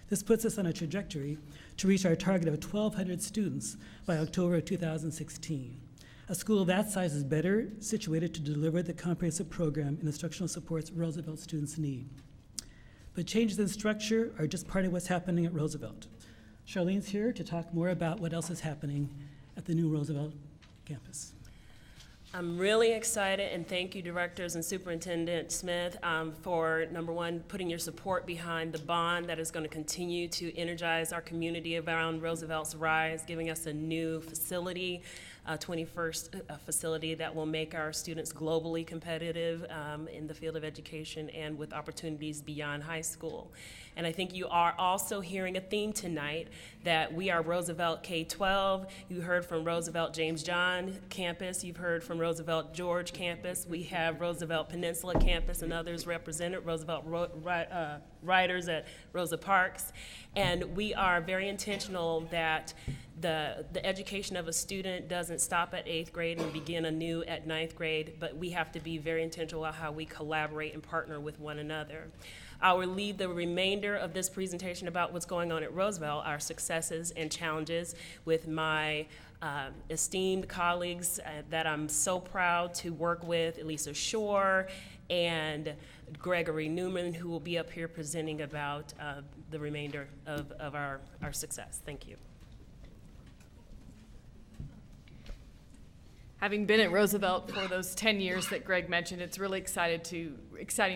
This puts us on a trajectory to reach our target of 1,200 students by October of 2016. A school that size is better situated to deliver the comprehensive program and instructional supports Roosevelt students need. But changes in structure are just part of what's happening at Roosevelt. Charlene's here to talk more about what else is happening at the new Roosevelt campus. I'm really excited, and thank you, Directors and Superintendent Smith, for, number one, putting your support behind the bond that is going to continue to energize our community around Roosevelt's rise, giving us a new facility, 21st facility that will make our students globally competitive in the field of education and with opportunities beyond high school. And I think you are also hearing a theme tonight that we are Roosevelt K-12. You heard from Roosevelt James John campus. You've heard from Roosevelt George campus. We have Roosevelt Peninsula campus and others represented, Roosevelt Riders at Rosa Parks. And we are very intentional that the education of a student doesn't stop at 8th grade and begin anew at 9th grade, but we have to be very intentional about how we collaborate and partner with one another. I will lead the remainder of this presentation about what's going on at Roosevelt, our successes and challenges, with my esteemed colleagues that I'm so proud to work with, Elisa Shore and Gregory Newman, who will be up here presenting about the remainder of our success. Thank you. Having been at Roosevelt for those 10 years that Greg mentioned, it's really exciting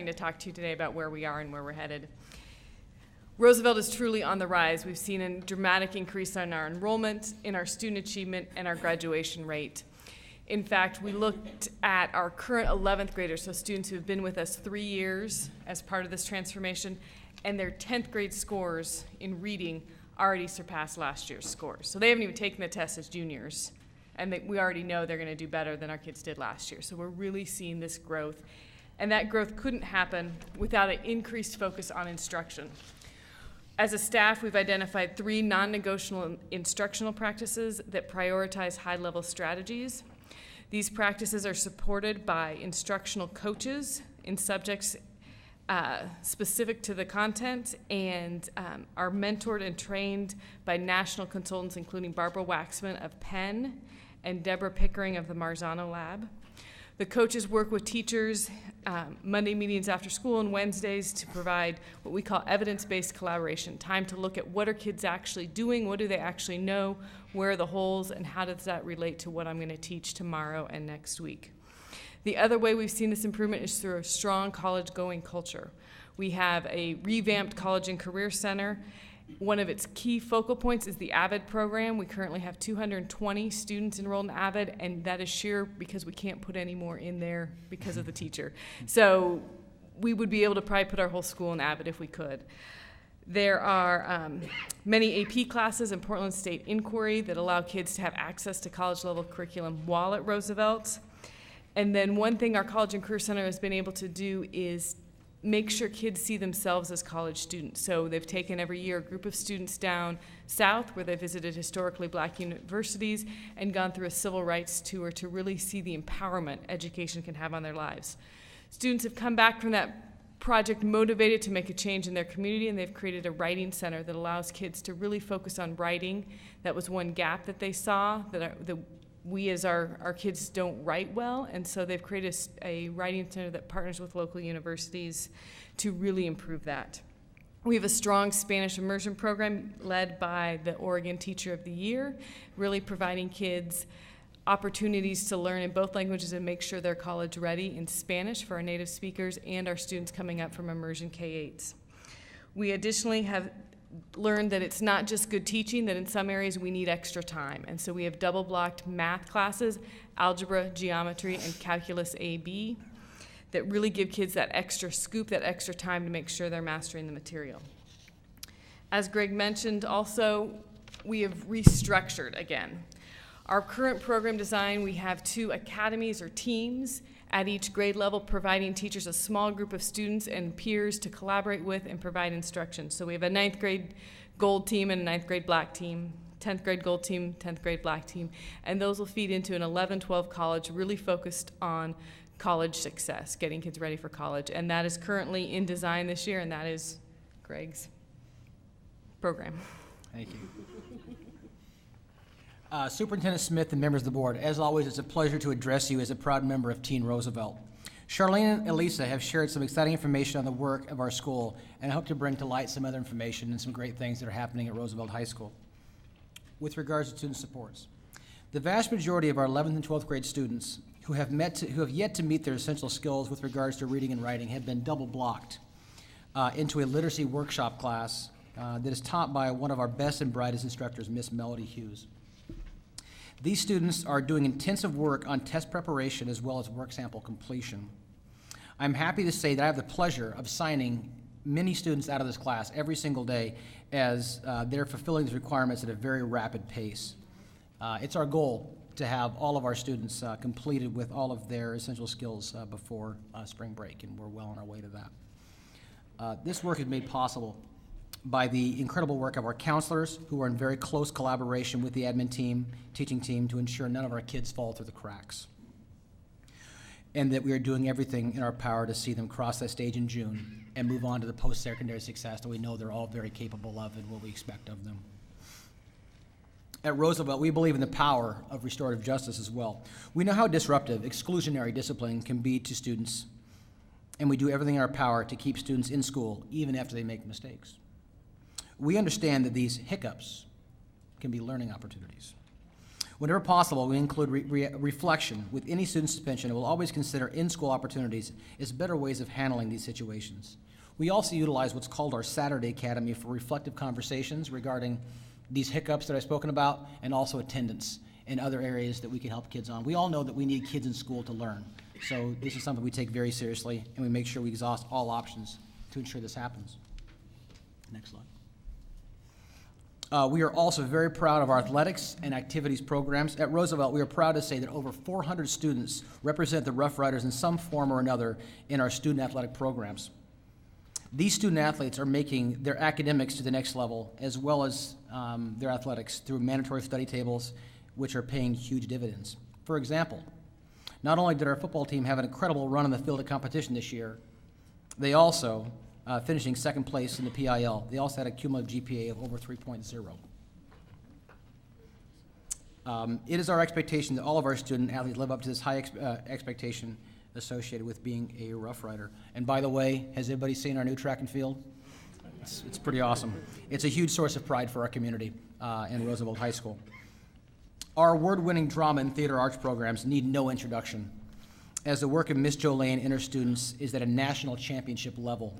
to talk to you today about where we are and where we're headed. Roosevelt is truly on the rise. We've seen a dramatic increase in our enrollment, in our student achievement, and our graduation rate. In fact, we looked at our current 11th graders, so students who have been with us 3 years as part of this transformation, and their 10th grade scores in reading already surpassed last year's scores. So they haven't even taken the test as juniors. And we already know they're going to do better than our kids did last year. So we're really seeing this growth. And that growth couldn't happen without an increased focus on instruction. As a staff, we've identified 3 non-negotiable instructional practices that prioritize high-level strategies. These practices are supported by instructional coaches in subjects specific to the content and are mentored and trained by national consultants, including Barbara Waxman of Penn and Deborah Pickering of the Marzano Lab. The coaches work with teachers Monday meetings after school and Wednesdays to provide what we call evidence-based collaboration, time to look at what are kids actually doing, what do they actually know, where are the holes, and how does that relate to what I'm going to teach tomorrow and next week. The other way we've seen this improvement is through a strong college-going culture. We have a revamped college and career center. One of its key focal points is the AVID program. We currently have 220 students enrolled in AVID, and that is sheer because we can't put any more in there because of the teacher. So we would be able to probably put our whole school in AVID if we could. There are many AP classes in Portland State Inquiry that allow kids to have access to college-level curriculum while at Roosevelt. And then one thing our College and Career Center has been able to do is make sure kids see themselves as college students. So they've taken every year a group of students down south where they visited historically black universities and gone through a civil rights tour to really see the empowerment education can have on their lives. Students have come back from that project motivated to make a change in their community, and they've created a writing center that allows kids to really focus on writing. That was one gap that they saw, that we as our kids don't write well, and so they've created a writing center that partners with local universities to really improve that. We have a strong Spanish immersion program led by the Oregon Teacher of the Year, really providing kids opportunities to learn in both languages and make sure they're college ready in Spanish for our native speakers and our students coming up from immersion K-8s. We additionally have learned that it's not just good teaching, that in some areas we need extra time. And so we have double blocked math classes, algebra, geometry, and calculus AB that really give kids that extra scoop, that extra time to make sure they're mastering the material. As Greg mentioned also, we have restructured again. Our current program design, we have 2 academies or teams at each grade level, providing teachers a small group of students and peers to collaborate with and provide instruction. So we have a 9th grade gold team and a 9th grade black team, 10th grade gold team, 10th grade black team, and those will feed into an 11-12 college really focused on college success, getting kids ready for college. And that is currently in design this year, and that is Greg's program. Thank you. Superintendent Smith and members of the board, as always, it's a pleasure to address you as a proud member of Teen Roosevelt. Charlene and Elisa have shared some exciting information on the work of our school, and I hope to bring to light some other information and some great things that are happening at Roosevelt High School. With regards to student supports, the vast majority of our 11th and 12th grade students who have yet to meet their essential skills with regards to reading and writing have been double blocked into a literacy workshop class that is taught by one of our best and brightest instructors, Miss Melody Hughes. These students are doing intensive work on test preparation as well as work sample completion. I'm happy to say that I have the pleasure of signing many students out of this class every single day as they're fulfilling these requirements at a very rapid pace. It's our goal to have all of our students completed with all of their essential skills before spring break, and we're well on our way to that. This work is made possible by the incredible work of our counselors, who are in very close collaboration with the admin team, teaching team, to ensure none of our kids fall through the cracks. And that we are doing everything in our power to see them cross that stage in June and move on to the post-secondary success that we know they're all very capable of and what we expect of them. At Roosevelt, we believe in the power of restorative justice as well. We know how disruptive exclusionary discipline can be to students, and we do everything in our power to keep students in school even after they make mistakes. We understand that these hiccups can be learning opportunities. Whenever possible, we include reflection with any student suspension, and we'll always consider in-school opportunities as better ways of handling these situations. We also utilize what's called our Saturday Academy for reflective conversations regarding these hiccups that I've spoken about, and also attendance and other areas that we can help kids on. We all know that we need kids in school to learn, so this is something we take very seriously, and we make sure we exhaust all options to ensure this happens. Next slide. We are also very proud of our athletics and activities programs. At Roosevelt, we are proud to say that over 400 students represent the Rough Riders in some form or another in our student athletic programs. These student athletes are making their academics to the next level, as well as their athletics, through mandatory study tables, which are paying huge dividends. For example, not only did our football team have an incredible run in the field of competition this year, they also finishing second place in the PIL. They also had a cumulative GPA of over 3.0. It is our expectation that all of our student athletes live up to this high expectation associated with being a Rough Rider. And by the way, has anybody seen our new track and field? It's pretty awesome. It's a huge source of pride for our community in Roosevelt High School. Our award-winning drama and theater arts programs need no introduction, as the work of Miss Jolene and her students is at a national championship level.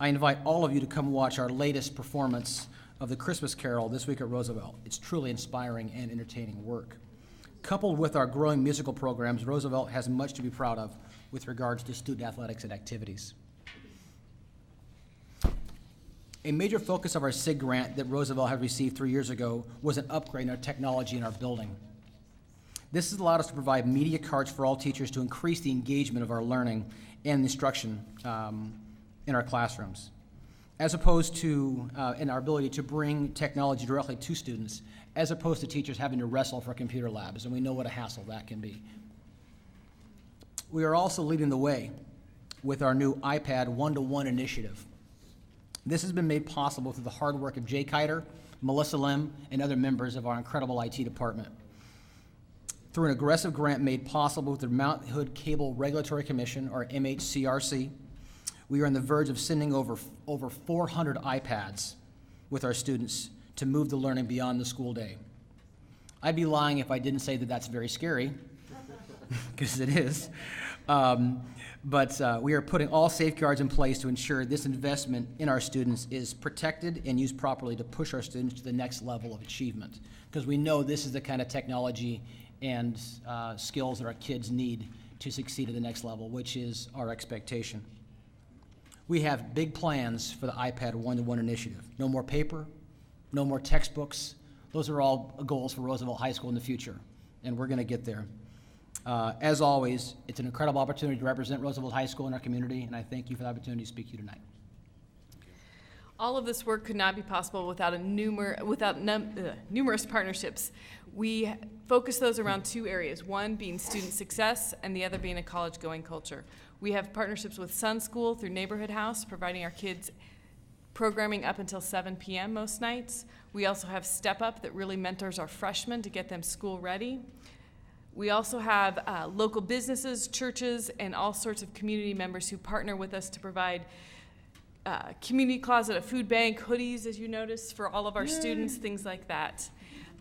I invite all of you to come watch our latest performance of the Christmas Carol this week at Roosevelt. It's truly inspiring and entertaining work. Coupled with our growing musical programs, Roosevelt has much to be proud of with regards to student athletics and activities. A major focus of our SIG grant that Roosevelt had received 3 years ago was an upgrade in our technology in our building. This has allowed us to provide media carts for all teachers to increase the engagement of our learning and instruction in our classrooms, as opposed to in our ability to bring technology directly to students, as opposed to teachers having to wrestle for computer labs, and we know what a hassle that can be. We are also leading the way with our new iPad one-to-one initiative. This has been made possible through the hard work of Jay Kiter, Melissa Lim, and other members of our incredible IT department. Through an aggressive grant made possible with the Mount Hood Cable Regulatory Commission, or MHCRC, we are on the verge of sending over 400 iPads with our students to move the learning beyond the school day. I'd be lying if I didn't say that that's very scary, because it is. But we are putting all safeguards in place to ensure this investment in our students is protected and used properly to push our students to the next level of achievement. Because we know this is the kind of technology and skills that our kids need to succeed at the next level, which is our expectation. We have big plans for the iPad one-to-one initiative. No more paper, no more textbooks. Those are all goals for Roosevelt High School in the future, and we're going to get there. As always, it's an incredible opportunity to represent Roosevelt High School in our community, and I thank you for the opportunity to speak to you tonight. All of this work could not be possible without numerous partnerships. We focus those around two areas, one being student success and the other being a college-going culture. We have partnerships with Sun School through Neighborhood House, providing our kids programming up until 7 p.m. most nights. We also have Step Up that really mentors our freshmen to get them school ready. We also have local businesses, churches, and all sorts of community members who partner with us to provide community closet, a food bank, hoodies, as you noticed, for all of our students, things like that.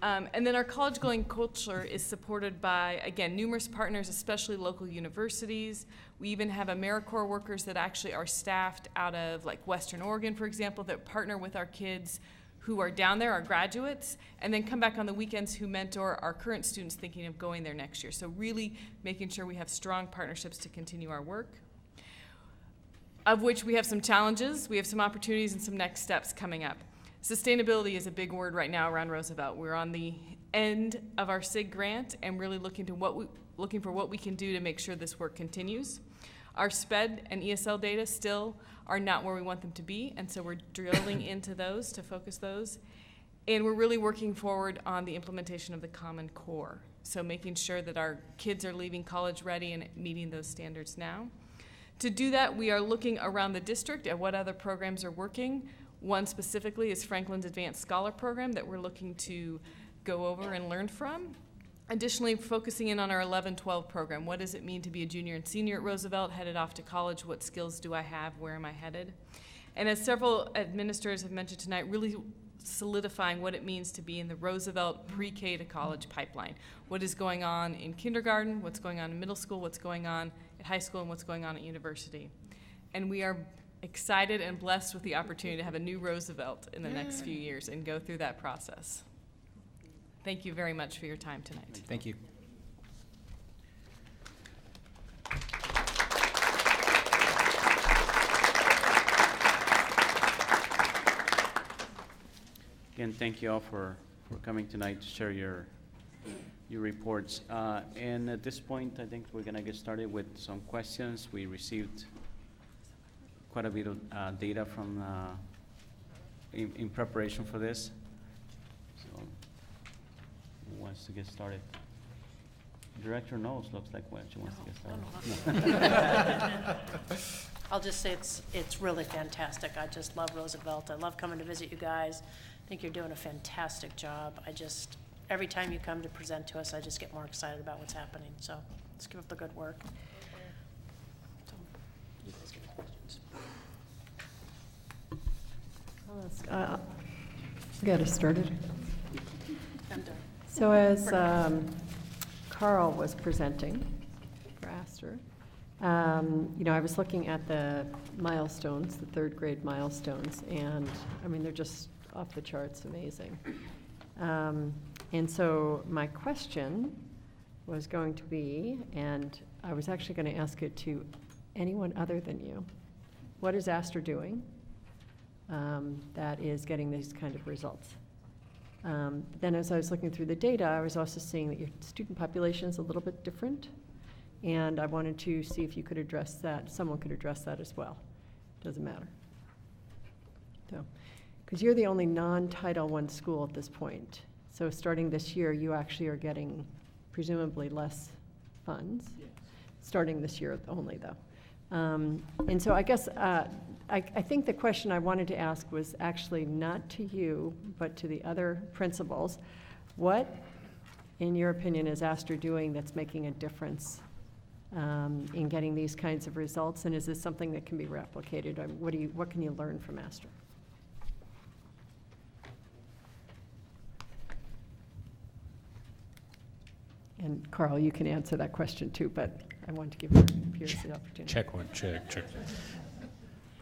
And then our college-going culture is supported by, again, numerous partners, especially local universities. We even have AmeriCorps workers that actually are staffed out of like Western Oregon, for example, that partner with our kids who are down there, our graduates, and then come back on the weekends who mentor our current students thinking of going there next year. So really making sure we have strong partnerships to continue our work, of which we have some challenges, we have some opportunities, and some next steps coming up. Sustainability is a big word right now around Roosevelt. We're on the end of our SIG grant and really looking for what we can do to make sure this work continues. Our SPED and ESL data still are not where we want them to be, and so we're drilling into those to focus those. And we're really working forward on the implementation of the Common Core, so making sure that our kids are leaving college ready and meeting those standards now. To do that, we are looking around the district at what other programs are working. One specifically is Franklin's Advanced Scholar Program that we're looking to go over and learn from. Additionally, focusing in on our 11-12 program. What does it mean to be a junior and senior at Roosevelt, headed off to college? What skills do I have? Where am I headed? And as several administrators have mentioned tonight, really solidifying what it means to be in the Roosevelt pre-K to college pipeline. What is going on in kindergarten, what's going on in middle school, what's going on at high school, and what's going on at university. And we are excited and blessed with the opportunity to have a new Roosevelt in the next few years and go through that process. Thank you very much for your time tonight. Thank you. Again, thank you all for coming tonight to share your reports. And at this point, I think we're gonna get started with some questions. We received quite a bit of data from in preparation for this. So, who wants to get started? Director knows, looks like what she wants to get started. I'll just say it's really fantastic. I just love Roosevelt. I love coming to visit you guys. I think you're doing a fantastic job. Every time you come to present to us, I just get more excited about what's happening. So let's keep up the good work. So, you guys get questions. Get us started. I'm done. So as Carl was presenting for Astor, I was looking at the milestones, the third grade milestones, and I mean, they're just off the charts amazing. And so my question was going to be, and I was actually going to ask it to anyone other than you, what is Astor doing that is getting these kind of results? Then as I was looking through the data, I was also seeing that your student population is a little bit different, and I wanted to see if you could address that, someone could address that as well. Doesn't matter. So, because you're the only non-Title I school at this point. So starting this year, you actually are getting presumably less funds. Yes. Starting this year only, though. And so I guess I think the question I wanted to ask was actually not to you, but to the other principals. What, in your opinion, is Astor doing that's making a difference in getting these kinds of results? And is this something that can be replicated? What can you learn from Astor? And Carl, you can answer that question too, but I wanted to give your peers the opportunity. Check one, check.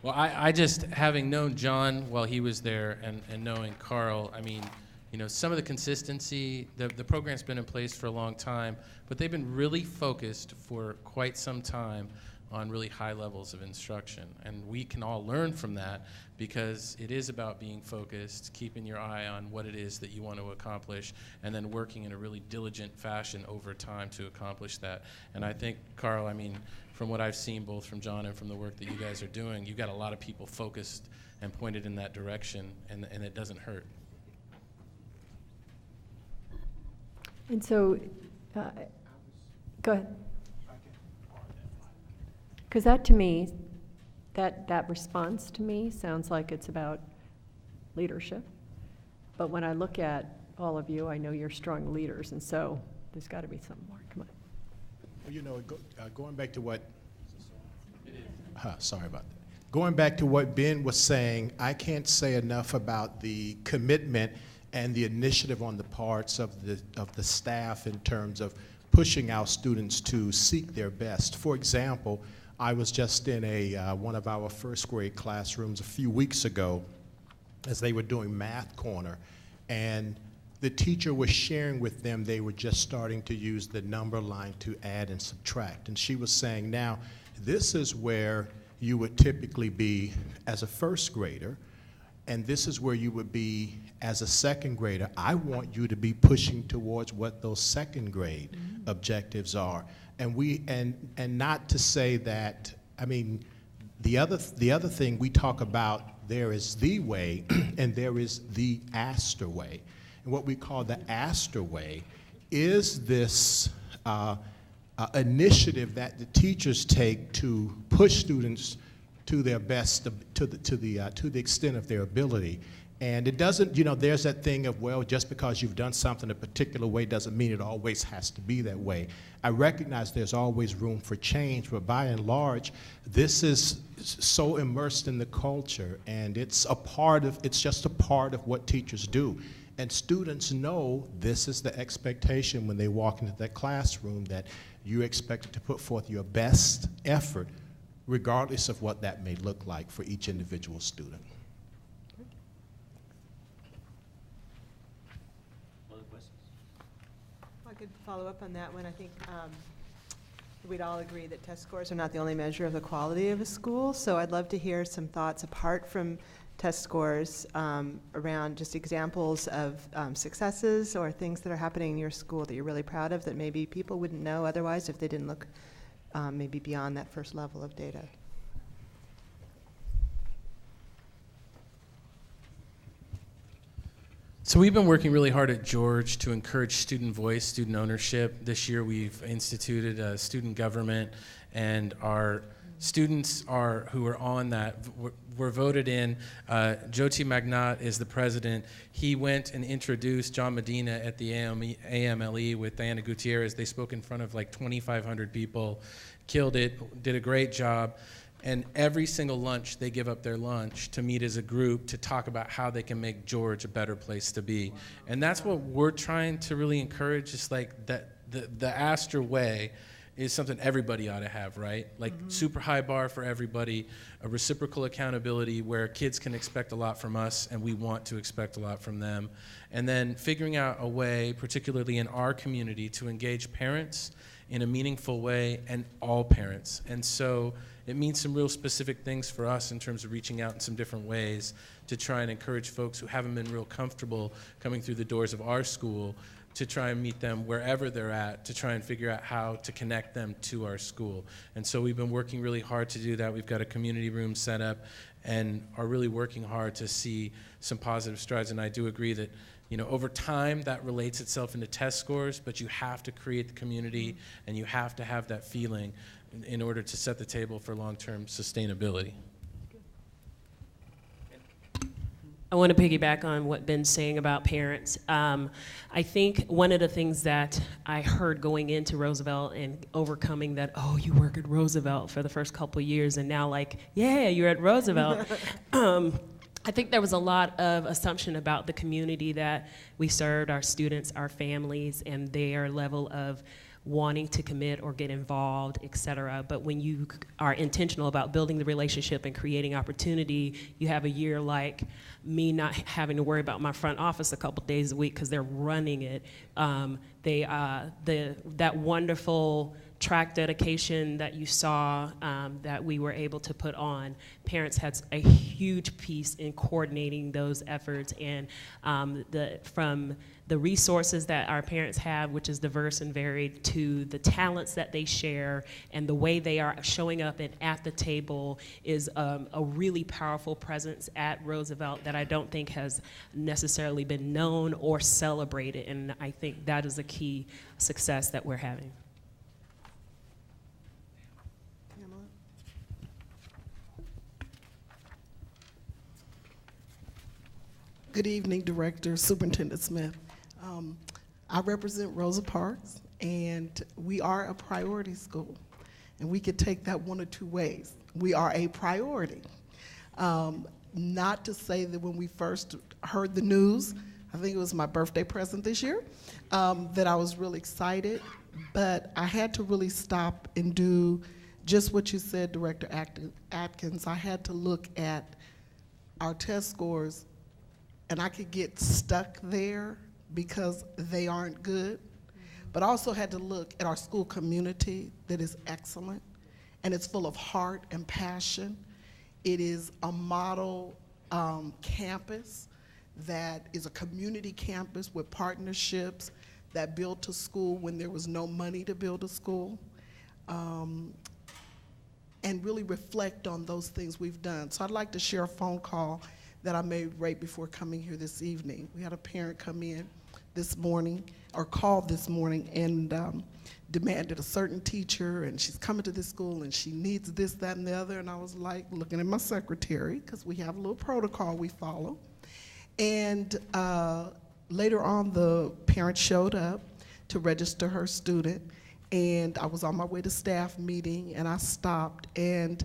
Well, I just, having known John while he was there and knowing Carl, I mean, you know, some of the consistency, the program's been in place for a long time, but they've been really focused for quite some time on really high levels of instruction. And we can all learn from that because it is about being focused, keeping your eye on what it is that you want to accomplish, and then working in a really diligent fashion over time to accomplish that. And I think, Carl, I mean, from what I've seen both from John and from the work that you guys are doing, you've got a lot of people focused and pointed in that direction, and it doesn't hurt. And so, go ahead. Because that to me, that response to me sounds like it's about leadership. But when I look at all of you, I know you're strong leaders, and so there's got to be something more. Come on. Well, you know, going back to what, sorry about that. Going back to what Ben was saying, I can't say enough about the commitment and the initiative on the parts of the staff in terms of pushing our students to seek their best. For example, I was just in one of our first grade classrooms a few weeks ago as they were doing Math Corner, and the teacher was sharing with them they were just starting to use the number line to add and subtract. And she was saying, now, this is where you would typically be as a first grader, and this is where you would be as a second grader. I want you to be pushing towards what those second grade objectives are. And not to say that, I mean, the other thing we talk about, there is the way and there is the Astor way. And what we call the Astor way is this initiative that the teachers take to push students to their best, to the extent of their ability. And it doesn't, you know, there's that thing of, well, just because you've done something a particular way doesn't mean it always has to be that way. I recognize there's always room for change, but by and large, this is so immersed in the culture, and it's just a part of what teachers do. And students know this is the expectation when they walk into that classroom, that you're expected to put forth your best effort, regardless of what that may look like for each individual student. I could follow up on that one. I think we'd all agree that test scores are not the only measure of the quality of a school, so I'd love to hear some thoughts apart from test scores around just examples of successes or things that are happening in your school that you're really proud of that maybe people wouldn't know otherwise if they didn't look maybe beyond that first level of data. So we've been working really hard at George to encourage student voice, student ownership. This year we've instituted a student government, and our students who are on that were voted in. Jyoti Magnat is the president. He went and introduced John Medina at the AMLE with Diana Gutierrez. They spoke in front of like 2,500 people, killed it, did a great job. And every single lunch, they give up their lunch to meet as a group to talk about how they can make George a better place to be. And that's what we're trying to really encourage, is like that the Astor way is something everybody ought to have, right? Like super high bar for everybody, a reciprocal accountability where kids can expect a lot from us and we want to expect a lot from them. And then figuring out a way, particularly in our community, to engage parents in a meaningful way, and all parents. And so it means some real specific things for us in terms of reaching out in some different ways to try and encourage folks who haven't been real comfortable coming through the doors of our school to try and meet them wherever they're at, to try and figure out how to connect them to our school. And so we've been working really hard to do that. We've got a community room set up and are really working hard to see some positive strides. And I do agree that, you know, over time that relates itself into test scores, but you have to create the community and you have to have that feeling in order to set the table for long-term sustainability. I want to piggyback on what Ben's saying about parents. I think one of the things that I heard going into Roosevelt and overcoming that, oh, you work at Roosevelt for the first couple of years and now like, yeah, you're at Roosevelt. I think there was a lot of assumption about the community that we served, our students, our families, and their level of wanting to commit or get involved, et cetera. But when you are intentional about building the relationship and creating opportunity, you have a year like me not having to worry about my front office a couple days a week because they're running it. That wonderful track dedication that you saw that we were able to put on, parents had a huge piece in coordinating those efforts, and from the resources that our parents have, which is diverse and varied, to the talents that they share and the way they are showing up and at the table is a really powerful presence at Roosevelt that I don't think has necessarily been known or celebrated, and I think that is a key success that we're having. Good evening, Director, Superintendent Smith. I represent Rosa Parks, and we are a priority school, and we could take that one or two ways. We are a priority. Not to say that when we first heard the news, I think it was my birthday present this year, that I was really excited, but I had to really stop and do just what you said, Director Atkins. I had to look at our test scores, and I could get stuck there because they aren't good, but I also had to look at our school community that is excellent, and it's full of heart and passion. It is a model campus that is a community campus with partnerships that built a school when there was no money to build a school, and really reflect on those things we've done. So I'd like to share a phone call that I made right before coming here this evening. We had a parent come in this morning, or called this morning, and demanded a certain teacher, and she's coming to this school and she needs this, that, and the other. And I was like looking at my secretary, because we have a little protocol we follow. And later on, the parent showed up to register her student, and I was on my way to staff meeting, and I stopped, and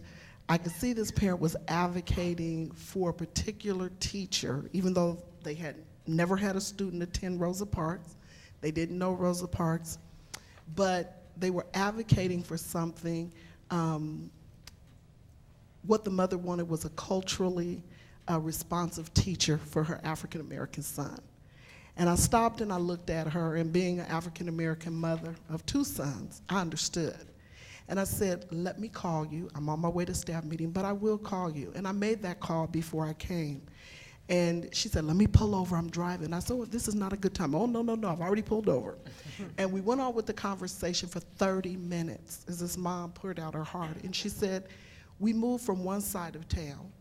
I could see this parent was advocating for a particular teacher, even though they had never had a student attend Rosa Parks. They didn't know Rosa Parks, but they were advocating for something. What the mother wanted was a culturally responsive teacher for her African-American son. And I stopped and I looked at her, and being an African-American mother of two sons, I understood. And I said, let me call you. I'm on my way to staff meeting, but I will call you. And I made that call before I came. And she said, let me pull over, I'm driving. I said, oh, this is not a good time. Oh, no, I've already pulled over. And we went on with the conversation for 30 minutes as this mom poured out her heart. And she said, we moved from one side of town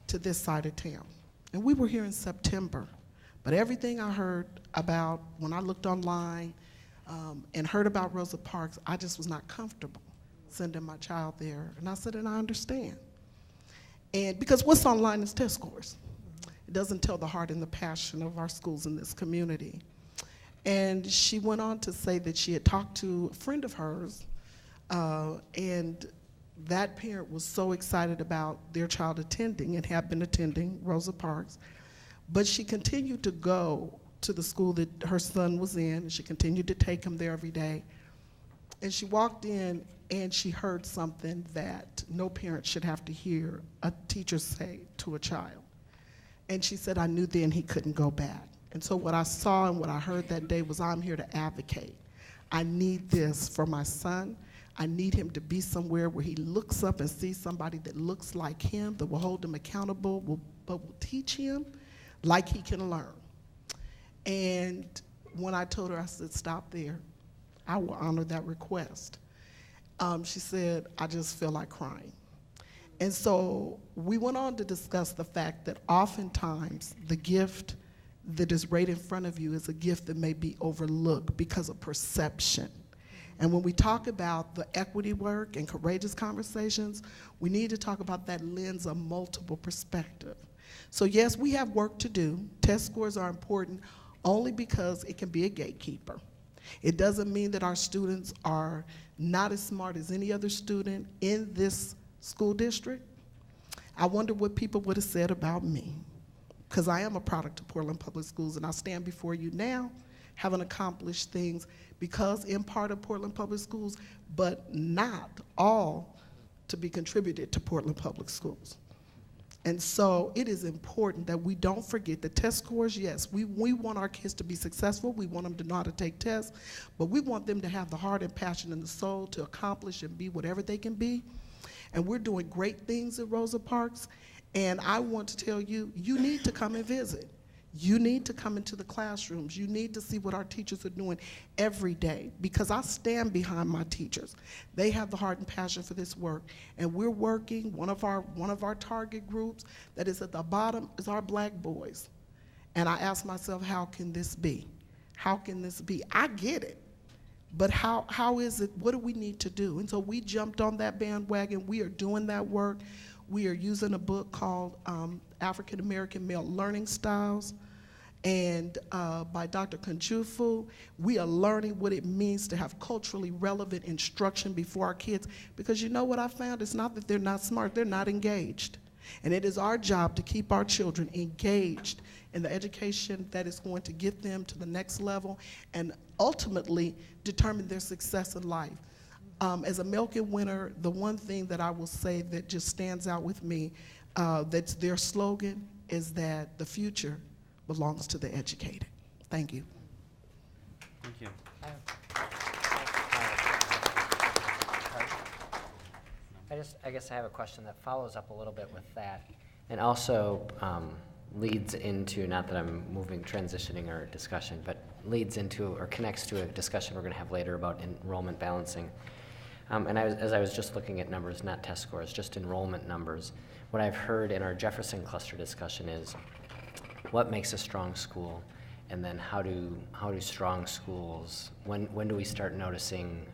to this side of town. And we were here in September. But everything I heard about when I looked online and heard about Rosa Parks, I just was not comfortable sending my child there. And I said, and I understand. And because what's online is test scores. It doesn't tell the heart and the passion of our schools in this community. And she went on to say that she had talked to a friend of hers, and that parent was so excited about their child attending and had been attending Rosa Parks. But she continued to go to the school that her son was in, and she continued to take him there every day. And she walked in and she heard something that no parent should have to hear a teacher say to a child. And she said, I knew then he couldn't go back. And so what I saw and what I heard that day was, I'm here to advocate. I need this for my son. I need him to be somewhere where he looks up and sees somebody that looks like him, that will hold him accountable, but will teach him like he can learn. And when I told her, I said, stop there. I will honor that request. She said, I just feel like crying. And so we went on to discuss the fact that oftentimes the gift that is right in front of you is a gift that may be overlooked because of perception. And when we talk about the equity work and courageous conversations, we need to talk about that lens of multiple perspective. So yes, we have work to do. Test scores are important only because it can be a gatekeeper. It doesn't mean that our students are not as smart as any other student in this school district. I wonder what people would have said about me, because I am a product of Portland Public Schools, and I stand before you now haven't accomplished things because in part of Portland Public Schools, but not all to be contributed to Portland Public Schools. And so it is important that we don't forget the test scores. Yes, we want our kids to be successful. We want them to know how to take tests, but we want them to have the heart and passion and the soul to accomplish and be whatever they can be. And we're doing great things at Rosa Parks. And I want to tell you, you need to come and visit. You need to come into the classrooms. You need to see what our teachers are doing every day, because I stand behind my teachers. They have the heart and passion for this work, and we're working. One of our target groups that is at the bottom is our black boys. And I ask myself, how can this be? How can this be? I get it, but how is it? What do we need to do? And so we jumped on that bandwagon. We are doing that work. We are using a book called African American Male Learning Styles, and by Dr. Kanjufu. We are learning what it means to have culturally relevant instruction before our kids, because you know what I found? It's not that they're not smart, they're not engaged. And it is our job to keep our children engaged in the education that is going to get them to the next level and ultimately determine their success in life. As a Milken winner, the one thing that I will say that just stands out with me, that's their slogan, is that the future belongs to the educated. Thank you. Thank you. I guess I have a question that follows up a little bit with that, and also leads into, not that I'm transitioning our discussion, but leads into or connects to a discussion we're going to have later about enrollment balancing. And as I was just looking at numbers, not test scores, just enrollment numbers, what I've heard in our Jefferson cluster discussion is what makes a strong school, and then how do strong schools, when do we start noticing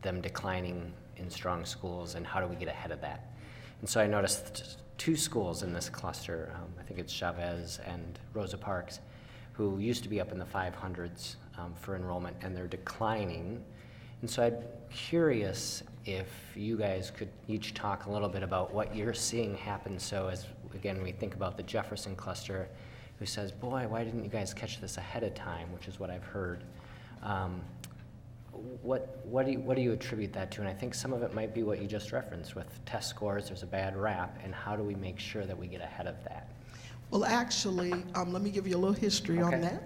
them declining in strong schools, and how do we get ahead of that? And so I noticed two schools in this cluster, I think it's Chavez and Rosa Parks, who used to be up in the 500s for enrollment, and they're declining. And so I'm curious if you guys could each talk a little bit about what you're seeing happen. So as, again, we think about the Jefferson cluster, who says, boy, why didn't you guys catch this ahead of time, which is what I've heard. What do you attribute that to? And I think some of it might be what you just referenced with test scores. There's a bad rap, and how do we make sure that we get ahead of that? Well, actually, let me give you a little history on that.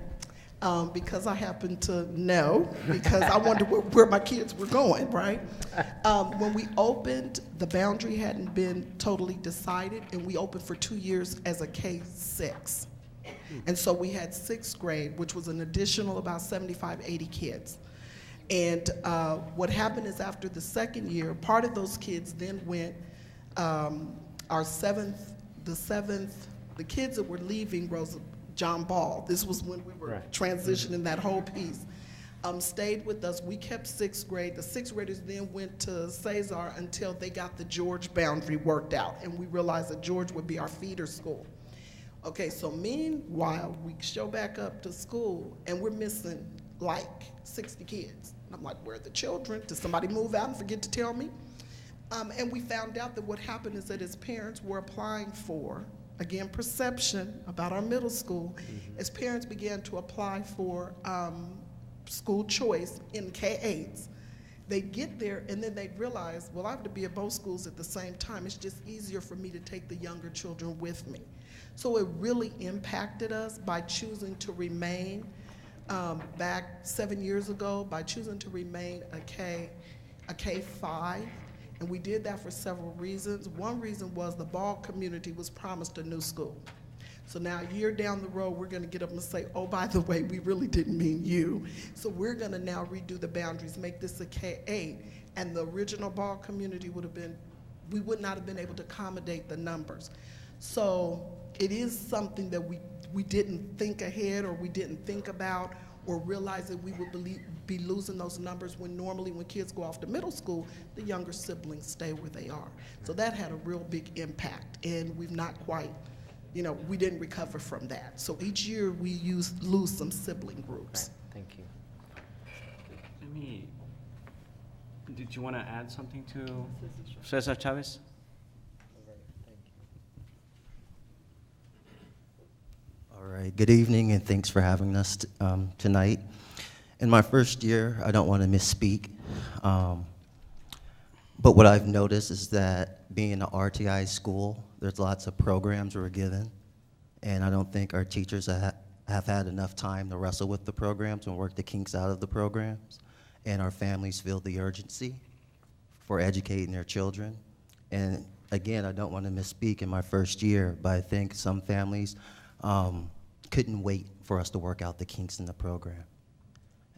Because I happen to know, because I wondered where my kids were going, right? When we opened, the boundary hadn't been totally decided, and we opened for 2 years as a K-6. And so we had 6th grade, which was an additional about 75, 80 kids. And what happened is after the 2nd year, part of those kids then went, the kids that were leaving John Ball, this was when we were transitioning that whole piece, stayed with us. We kept 6th grade. The 6th graders then went to Cesar until they got the George boundary worked out, and we realized that George would be our feeder school. Okay, so meanwhile, we show back up to school, and we're missing like 60 kids. And I'm like, where are the children? Did somebody move out and forget to tell me? And we found out that what happened is that his parents were applying for, again, perception about our middle school, as parents began to apply for school choice in K-8s. They'd get there, and then they'd realize, well, I have to be at both schools at the same time. It's just easier for me to take the younger children with me. So it really impacted us by choosing to remain, back 7 years ago, by choosing to remain a K-5. And we did that for several reasons. One reason was the Ball community was promised a new school. So now a year down the road, we're gonna get up and say, oh, by the way, we really didn't mean you. So we're gonna now redo the boundaries, make this a K-8, and the original Ball community we would not have been able to accommodate the numbers. So it is something that we didn't think ahead, or we didn't think about, or realize that we would be losing those numbers, when normally when kids go off to middle school, the younger siblings stay where they are. So that had a real big impact, and we've not quite, we didn't recover from that. So each year we lose some sibling groups. Right. Thank you. Did you want to add something to Cesar Chavez? All right. right, good evening, and thanks for having us tonight. In my first year, I don't want to misspeak, but what I've noticed is that being an RTI school, there's lots of programs we're given, and I don't think our teachers have had enough time to wrestle with the programs and work the kinks out of the programs, and our families feel the urgency for educating their children. And again, I don't want to misspeak in my first year, but I think some families couldn't wait for us to work out the kinks in the program.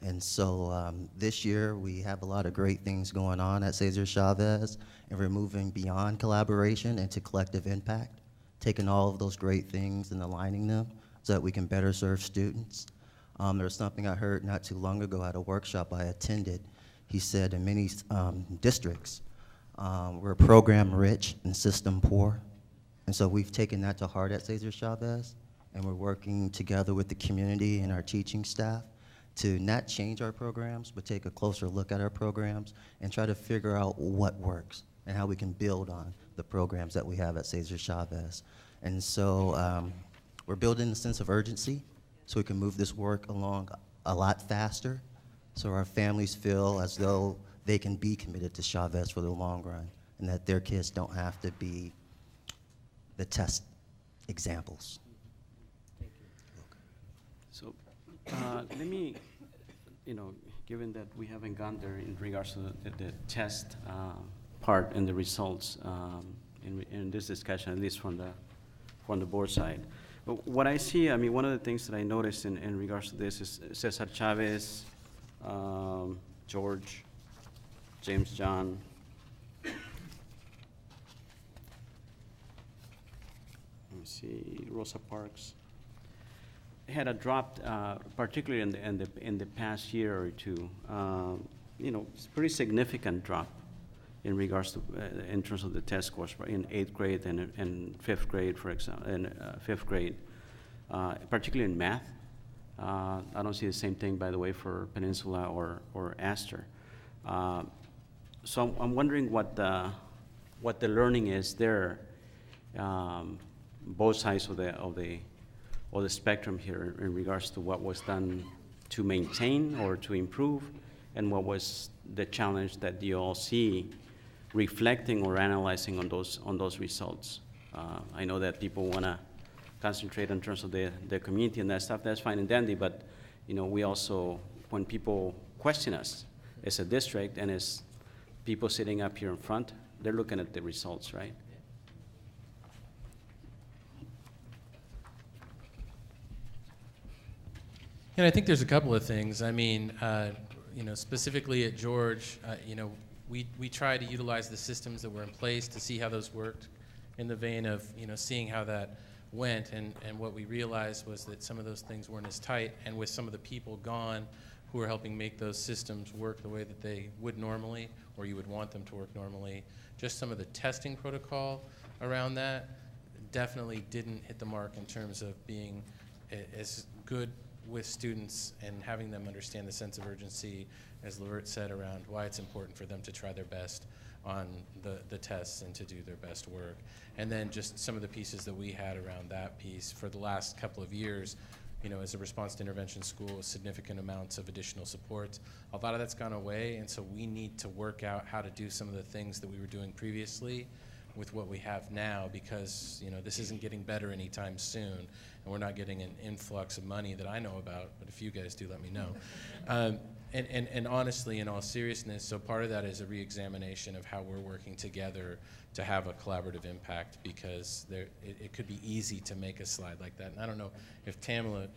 And so this year, we have a lot of great things going on at Cesar Chavez, and we're moving beyond collaboration into collective impact, taking all of those great things and aligning them so that we can better serve students. There was something I heard not too long ago at a workshop I attended. He said in many districts, we're program rich and system poor. And so we've taken that to heart at Cesar Chavez, and we're working together with the community and our teaching staff to not change our programs, but take a closer look at our programs and try to figure out what works and how we can build on the programs that we have at Cesar Chavez. And so we're building a sense of urgency so we can move this work along a lot faster so our families feel as though they can be committed to Chavez for the long run and that their kids don't have to be the test examples. So let me, given that we haven't gone there in regards to the test part and the results in this discussion, at least from the board side. But what I see, one of the things that I noticed in regards to this is Cesar Chavez, George, James John, let me see, Rosa Parks, had a drop, particularly in the past year or two. It's a pretty significant drop in regards to in terms of the test scores in 8th grade and 5th grade, for example, in 5th grade, particularly in math. I don't see the same thing, by the way, for Peninsula or Astor. So I'm wondering what the learning is there, both sides of the spectrum here in regards to what was done to maintain or to improve, and what was the challenge that you all see reflecting or analyzing on those results. I know that people want to concentrate in terms of the community and that stuff. That's fine and dandy, but we also, when people question us as a district and as people sitting up here in front, they're looking at the results, right? And I think there's a couple of things. Specifically at George, we try to utilize the systems that were in place to see how those worked in the vein of, seeing how that went. And what we realized was that some of those things weren't as tight, and with some of the people gone who are helping make those systems work the way that they would normally, or you would want them to work normally, just some of the testing protocol around that definitely didn't hit the mark in terms of being as good with students and having them understand the sense of urgency, as Lavert said, around why it's important for them to try their best on the tests and to do their best work. And then just some of the pieces that we had around that piece for the last couple of years, as a response to intervention school with significant amounts of additional support. A lot of that's gone away, and so we need to work out how to do some of the things that we were doing previously with what we have now, because this isn't getting better anytime soon, and we're not getting an influx of money that I know about, but if you guys do, let me know. And honestly, in all seriousness, so part of that is a re-examination of how we're working together to have a collaborative impact, because it could be easy to make a slide like that. And I don't know if Tamala,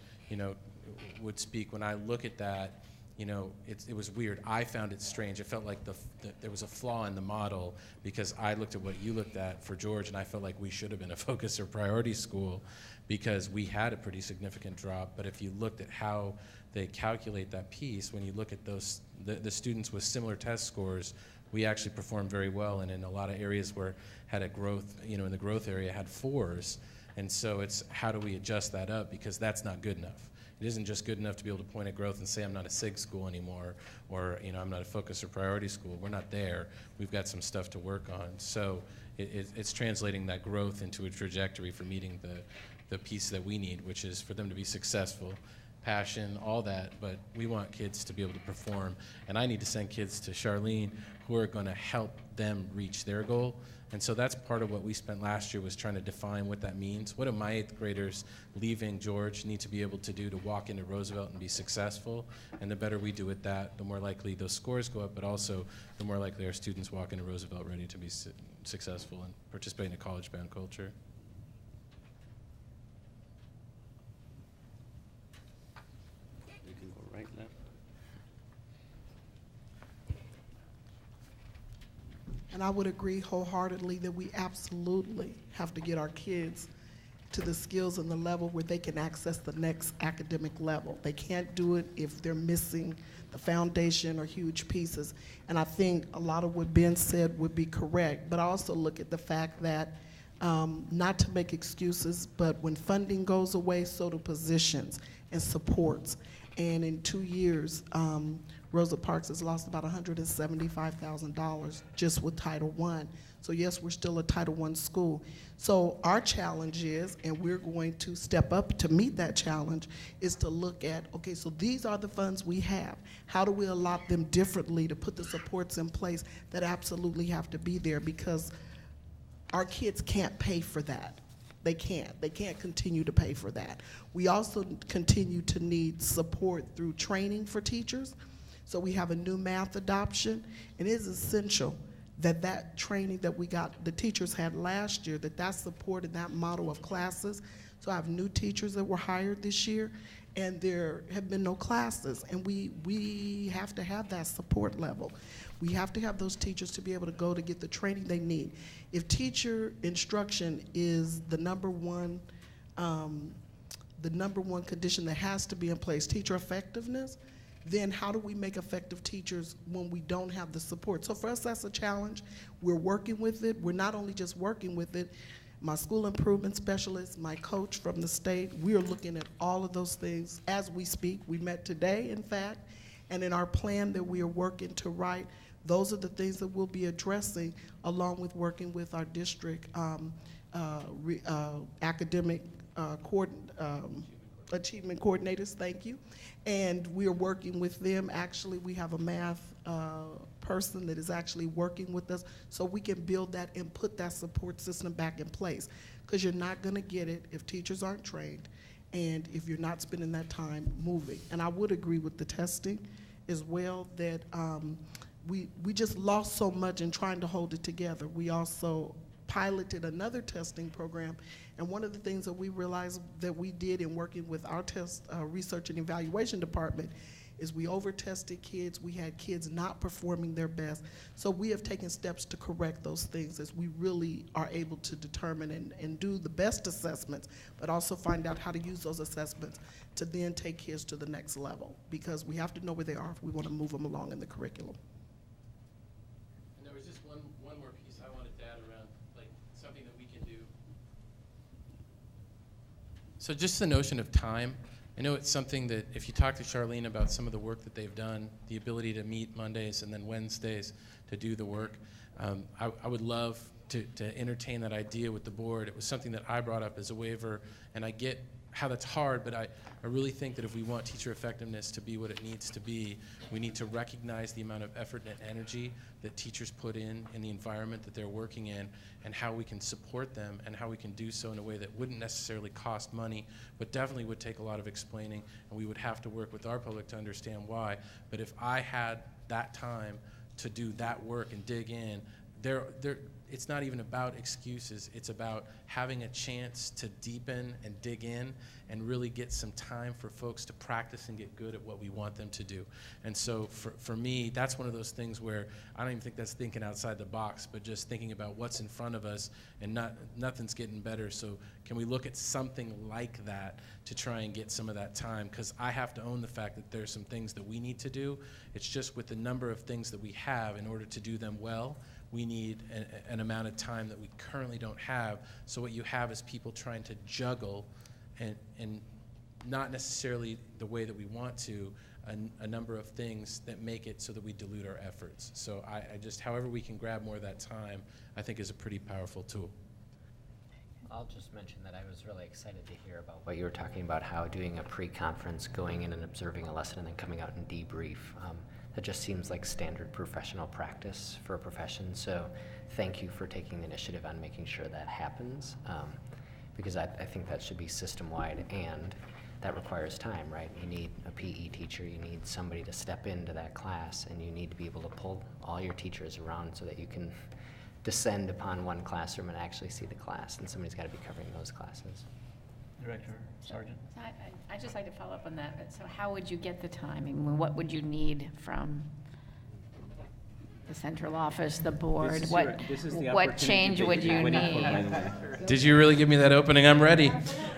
would speak. When I look at that, it was weird. I found it strange. It felt like there was a flaw in the model, because I looked at what you looked at for George, and I felt like we should have been a focus or priority school because we had a pretty significant drop. But if you looked at how they calculate that piece, when you look at those the students with similar test scores, we actually performed very well, and in a lot of areas where had a growth, in the growth area had 4s. And so it's how do we adjust that up, because that's not good enough. It isn't just good enough to be able to point at growth and say I'm not a SIG school anymore, or I'm not a focus or priority school. We're not there. We've got some stuff to work on. So it's translating that growth into a trajectory for meeting the piece that we need, which is for them to be successful, passion, all that, but we want kids to be able to perform. And I need to send kids to Charlene who are going to help them reach their goal. And so that's part of what we spent last year, was trying to define what that means. What do my 8th graders leaving George need to be able to do to walk into Roosevelt and be successful? And the better we do at that, the more likely those scores go up, but also the more likely our students walk into Roosevelt ready to be successful and participate in a college-bound culture. You can go right, left. And I would agree wholeheartedly that we absolutely have to get our kids to the skills and the level where they can access the next academic level. They can't do it if they're missing the foundation or huge pieces. And I think a lot of what Ben said would be correct, but I also look at the fact that, not to make excuses, but when funding goes away, so do positions and supports. And in 2 years, Rosa Parks has lost about $175,000 just with Title I. So yes, we're still a Title I school. So our challenge is, and we're going to step up to meet that challenge, is to look at, okay, so these are the funds we have. How do we allot them differently to put the supports in place that absolutely have to be there, because our kids can't pay for that. They can't. They can't continue to pay for that. We also continue to need support through training for teachers. So we have a new math adoption, and it is essential that that training that we got, the teachers had last year, that supported that model of classes. So I have new teachers that were hired this year, and there have been no classes, and we have to have that support level. We have to have those teachers to be able to go to get the training they need. If teacher instruction is the number one condition that has to be in place, teacher effectiveness, then how do we make effective teachers when we don't have the support? So for us, that's a challenge. We're working with it. We're not only just working with it. My school improvement specialist, my coach from the state, we are looking at all of those things as we speak. We met today, in fact, and in our plan that we are working to write, those are the things that we'll be addressing, along with working with our district academic achievement coordinators, thank you. And we are working with them. Actually, we have a math person that is actually working with us so we can build that and put that support system back in place. Because you're not gonna get it if teachers aren't trained and if you're not spending that time moving. And I would agree with the testing as well, that we just lost so much in trying to hold it together. We also piloted another testing program, and one of the things that we realized that we did in working with our research and evaluation department is we over-tested kids. We had kids not performing their best. So we have taken steps to correct those things as we really are able to determine and do the best assessments, but also find out how to use those assessments to then take kids to the next level, because we have to know where they are if we want to move them along in the curriculum. And there was just one more piece I wanted to add around, like something that we can do. So just the notion of time. I know it's something that if you talk to Charlene about some of the work that they've done, the ability to meet Mondays and then Wednesdays to do the work, I would love to entertain that idea with the board. It was something that I brought up as a waiver, and I get how that's hard, but I really think that if we want teacher effectiveness to be what it needs to be, we need to recognize the amount of effort and energy that teachers put in the environment that they're working in, and how we can support them and how we can do so in a way that wouldn't necessarily cost money, but definitely would take a lot of explaining, and we would have to work with our public to understand why. But if I had that time to do that work and dig in, it's not even about excuses. It's about having a chance to deepen and dig in and really get some time for folks to practice and get good at what we want them to do. And so for me, that's one of those things where I don't even think that's thinking outside the box, but just thinking about what's in front of us, and nothing's getting better. So can we look at something like that to try and get some of that time? Because I have to own the fact that there's some things that we need to do. It's just with the number of things that we have, in order to do them well, we need an amount of time that we currently don't have. So what you have is people trying to juggle, and not necessarily the way that we want to, a number of things that make it so that we dilute our efforts. So I just, however we can grab more of that time, I think is a pretty powerful tool. I'll just mention that I was really excited to hear about what you were talking about, how doing a pre-conference, going in and observing a lesson and then coming out and debrief. That just seems like standard professional practice for a profession. So thank you for taking the initiative on making sure that happens, because I think that should be system-wide, and that requires time, right? You need a PE teacher, you need somebody to step into that class, and you need to be able to pull all your teachers around so that you can descend upon one classroom and actually see the class, and somebody's got to be covering those classes. Director, Sergeant. I'd just like to follow up on that. So how would you get the time? I mean, what would you need from the central office, the board? What change would you need? Did you really give me that opening? I'm ready.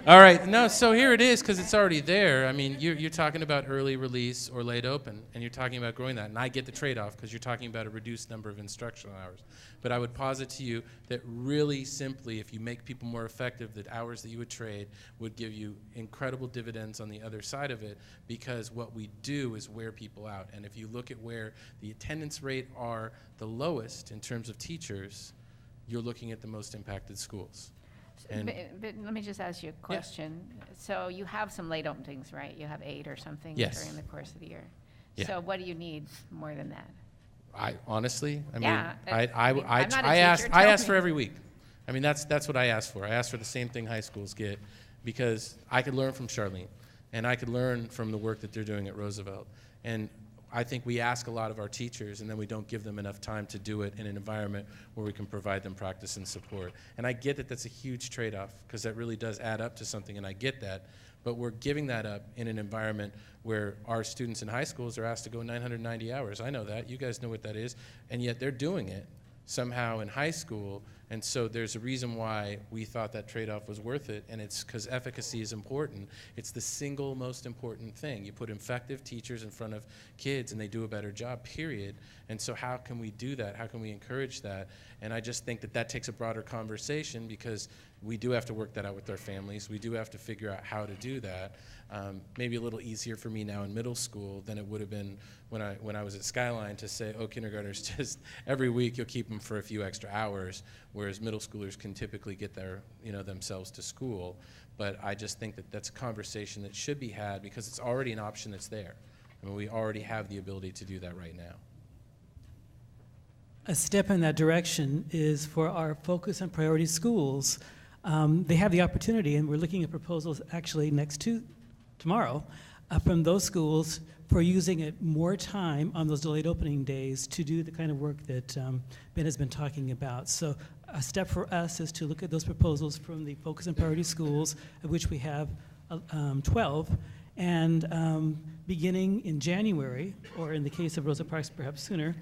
All right. No, so here it is, because it's already there. I mean, you're talking about early release or late open, and you're talking about growing that. And I get the trade-off, because you're talking about a reduced number of instructional hours. But I would posit to you that really simply, if you make people more effective, that hours that you would trade would give you incredible dividends on the other side of it, because what we do is wear people out. And if you look at where the attendance rate are the lowest in terms of teachers, you're looking at the most impacted schools. But let me just ask you a question. Yeah. So you have some late openings, right? You have 8 or something during the course of the year. Yeah. So what do you need more than that? I honestly, I yeah, mean, I asked for every week. I mean, that's what I asked for. I asked for the same thing high schools get, because I could learn from Charlene, and I could learn from the work that they're doing at Roosevelt. And I think we ask a lot of our teachers, and then we don't give them enough time to do it in an environment where we can provide them practice and support. And I get that that's a huge trade-off, because that really does add up to something, and I get that. But we're giving that up in an environment where our students in high schools are asked to go 990 hours. I know that. You guys know what that is. And yet they're doing it somehow in high school. And so there's a reason why we thought that trade-off was worth it, and it's because efficacy is important. It's the single most important thing. You put effective teachers in front of kids, and they do a better job, period. And so how can we do that? How can we encourage that? And I just think that that takes a broader conversation, because we do have to work that out with our families. We do have to figure out how to do that. Maybe a little easier for me now in middle school than it would have been when I was at Skyline, to say, oh, kindergartners, just every week you'll keep them for a few extra hours, whereas middle schoolers can typically get their, themselves to school. But I just think that that's a conversation that should be had, because it's already an option that's there. I mean, we already have the ability to do that right now. A step in that direction is for our focus on priority schools. They have the opportunity, and we're looking at proposals actually tomorrow from those schools for using more time on those delayed opening days to do the kind of work that Ben has been talking about. So a step for us is to look at those proposals from the focus on priority schools, of which we have 12, and beginning in January, or in the case of Rosa Parks perhaps sooner,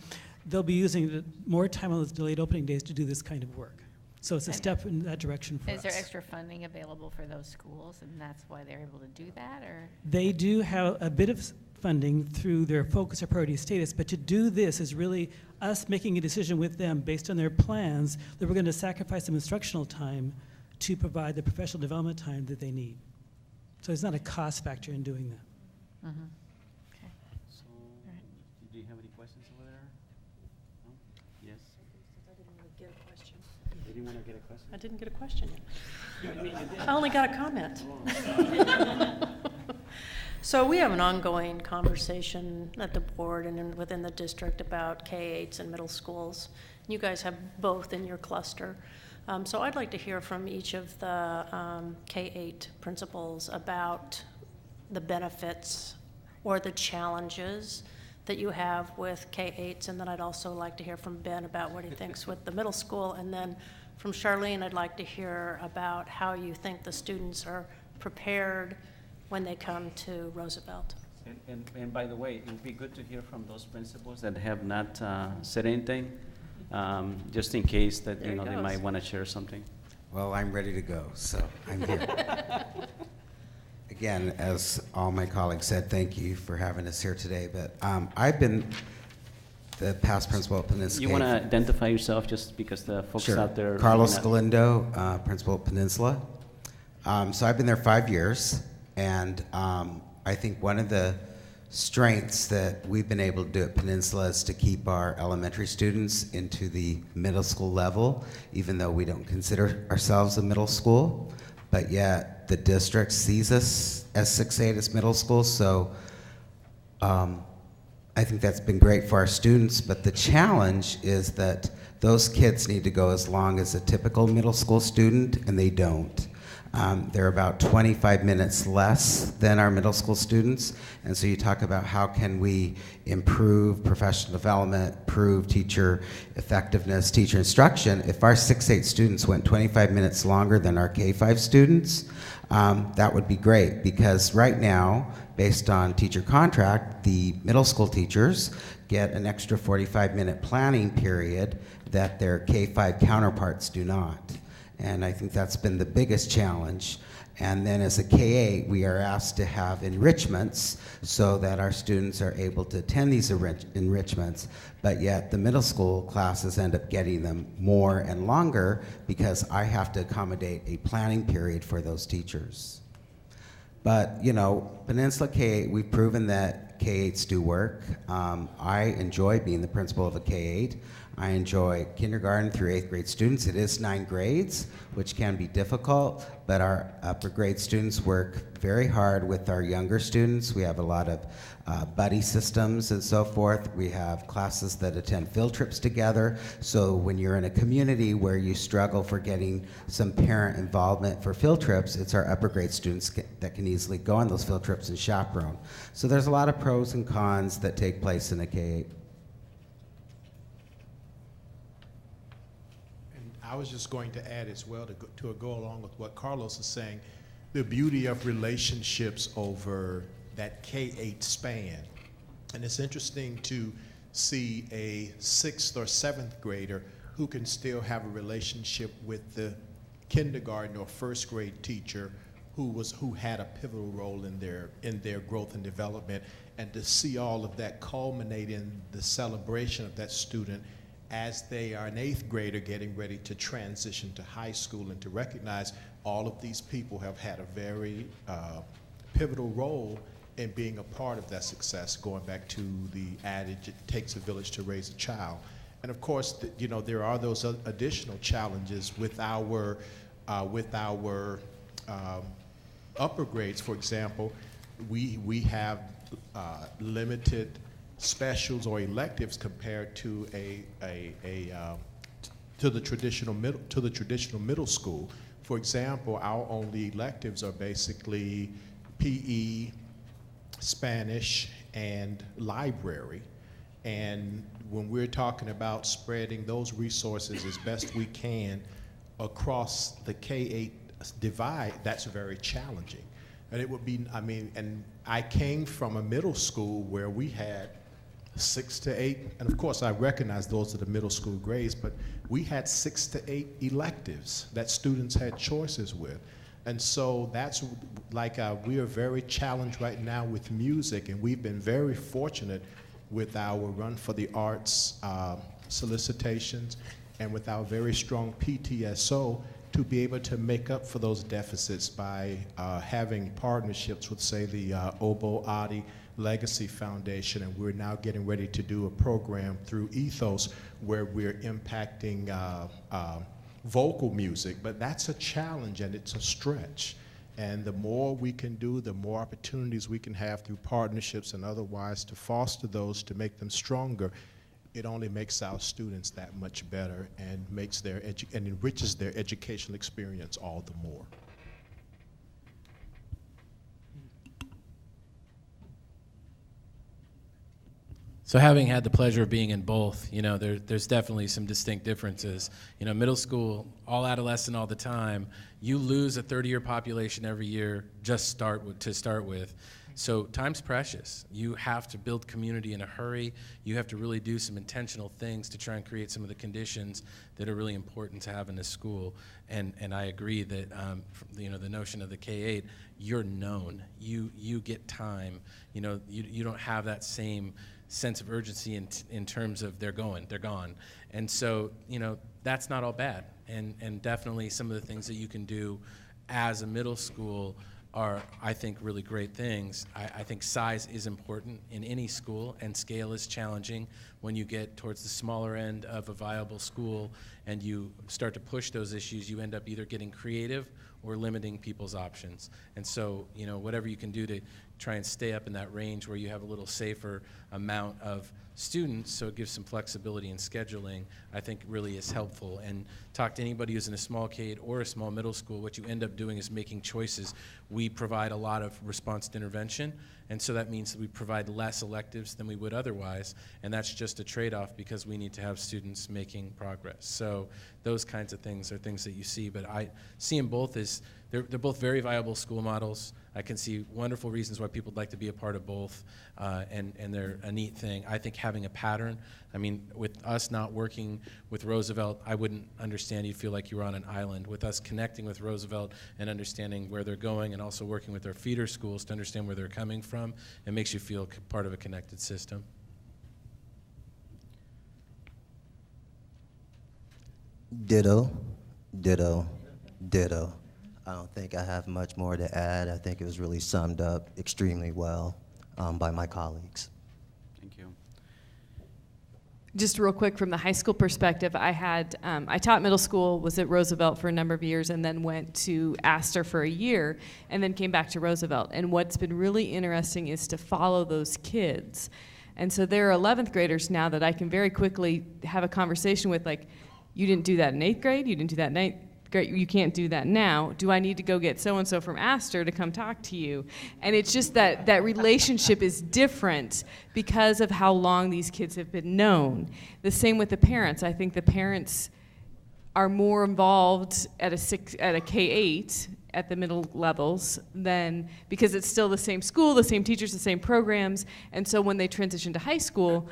they'll be using more time on those delayed opening days to do this kind of work. So it's a step in that direction for us. Is there extra funding available for those schools, and that's why they're able to do that, or? They do have a bit of funding through their focus or priority status, but to do this is really us making a decision with them based on their plans that we're going to sacrifice some instructional time to provide the professional development time that they need. So it's not a cost factor in doing that. Mm-hmm. So, do you have any questions over there? No? Yes? I didn't really get a question. You didn't want to get a question? I didn't get a question yet. I only got a comment. So we have an ongoing conversation at the board and within the district about K-8s and middle schools. You guys have both in your cluster. So I'd like to hear from each of the K-8 principals about the benefits or the challenges that you have with K-8s, and then I'd also like to hear from Ben about what he thinks with the middle school, and then from Charlene, I'd like to hear about how you think the students are prepared when they come to Roosevelt. And by the way, it would be good to hear from those principals that have not said anything, just in case that they might want to share something. Well, I'm ready to go, so I'm here. Again, as all my colleagues said, thank you for having us here today. But I've been the past principal at Peninsula. You want to identify yourself, just because the folks out there. Carlos Galindo, principal at Peninsula. So I've been there 5 years, and I think one of the strengths that we've been able to do at Peninsula is to keep our elementary students into the middle school level, even though we don't consider ourselves a middle school, but yet the district sees us as 6-8 as middle school, so I think that's been great for our students, but the challenge is that those kids need to go as long as a typical middle school student, and they don't. They're about 25 minutes less than our middle school students, and so you talk about how can we improve professional development, improve teacher effectiveness, teacher instruction. If our 6-8 students went 25 minutes longer than our K-5 students, that would be great, because right now, based on teacher contract, the middle school teachers get an extra 45-minute planning period that their K-5 counterparts do not. And I think that's been the biggest challenge. And then as a K-8, we are asked to have enrichments so that our students are able to attend these enrichments, but yet the middle school classes end up getting them more and longer because I have to accommodate a planning period for those teachers. But, you know, Peninsula K-8, we've proven that K-8s do work. I enjoy being the principal of a K-8. I enjoy kindergarten through 8th grade students. It is 9 grades, which can be difficult, but our upper grade students work very hard with our younger students. We have a lot of buddy systems and so forth. We have classes that attend field trips together. So when you're in a community where you struggle for getting some parent involvement for field trips, it's our upper grade students that can easily go on those field trips and chaperone. So there's a lot of pros and cons that take place in a K-8. I was just going to add as well to go along with what Carlos is saying, the beauty of relationships over that K-8 span. And it's interesting to see a 6th or 7th grader who can still have a relationship with the kindergarten or 1st grade teacher who had a pivotal role in their growth and development, and to see all of that culminate in the celebration of that student as they are an 8th grader getting ready to transition to high school, and to recognize all of these people have had a very pivotal role in being a part of that success, going back to the adage, it takes a village to raise a child. And of course, you know, there are those additional challenges with our upper grades. For example, we have limited specials or electives compared to the traditional middle school. For example, our only electives are basically PE, Spanish, and library. And when we're talking about spreading those resources as best we can across the K-8 divide, that's very challenging. And it would be, I mean, and I came from a middle school where we had 6 to 8, and of course I recognize those are the middle school grades, but we had 6 to 8 electives that students had choices with. And so that's like, we are very challenged right now with music, and we've been very fortunate with our Run for the Arts solicitations and with our very strong PTSO to be able to make up for those deficits by having partnerships with, say, the Obo Adi Legacy Foundation, and we're now getting ready to do a program through Ethos where we're impacting vocal music, but that's a challenge and it's a stretch. And the more we can do, the more opportunities we can have through partnerships and otherwise to foster those, to make them stronger. It only makes our students that much better and makes and enriches their educational experience all the more. So having had the pleasure of being in both, you know, there's definitely some distinct differences. You know, middle school, all adolescent all the time, you lose a 30-year population every year to start with. So time's precious. You have to build community in a hurry. You have to really do some intentional things to try and create some of the conditions that are really important to have in a school. And I agree that, you know, the notion of the K-8, you're known. You get time. You know, you don't have that same sense of urgency in terms of they're gone. And so, you know, that's not all bad. And definitely some of the things that you can do as a middle school are, I think, really great things. I think size is important in any school, and scale is challenging when you get towards the smaller end of a viable school and you start to push those issues. You end up either getting creative or limiting people's options. And so, whatever you can do to try and stay up in that range where you have a little safer amount of students, so it gives some flexibility in scheduling, I think really is helpful. And talk to anybody who's in a small K or a small middle school, what you end up doing is making choices. We provide a lot of response to intervention, and so that means that we provide less electives than we would otherwise, and that's just a trade-off because we need to have students making progress. So those kinds of things are things that you see, but I see them both as, they're both very viable school models. I can see wonderful reasons why people would like to be a part of both, and they're a neat thing. I think having a pattern, I mean, with us not working with Roosevelt, I wouldn't understand. You'd feel like you were on an island. With us connecting with Roosevelt and understanding where they're going and also working with their feeder schools to understand where they're coming from, it makes you feel part of a connected system. Ditto, ditto, ditto. I don't think I have much more to add. I think it was really summed up extremely well by my colleagues. Thank you. Just real quick from the high school perspective, I taught middle school, was at Roosevelt for a number of years, and then went to Astor for a year, and then came back to Roosevelt. And what's been really interesting is to follow those kids. And so there are 11th graders now that I can very quickly have a conversation with, like, you didn't do that in 8th grade, you didn't do that in 9th grade, you can't do that now. Do I need to go get so-and-so from Astor to come talk to you? And it's just that relationship is different because of how long these kids have been known. The same with the parents. I think the parents are more involved at a K-8 at the middle levels than, because it's still the same school, the same teachers, the same programs, and so when they transition to high school,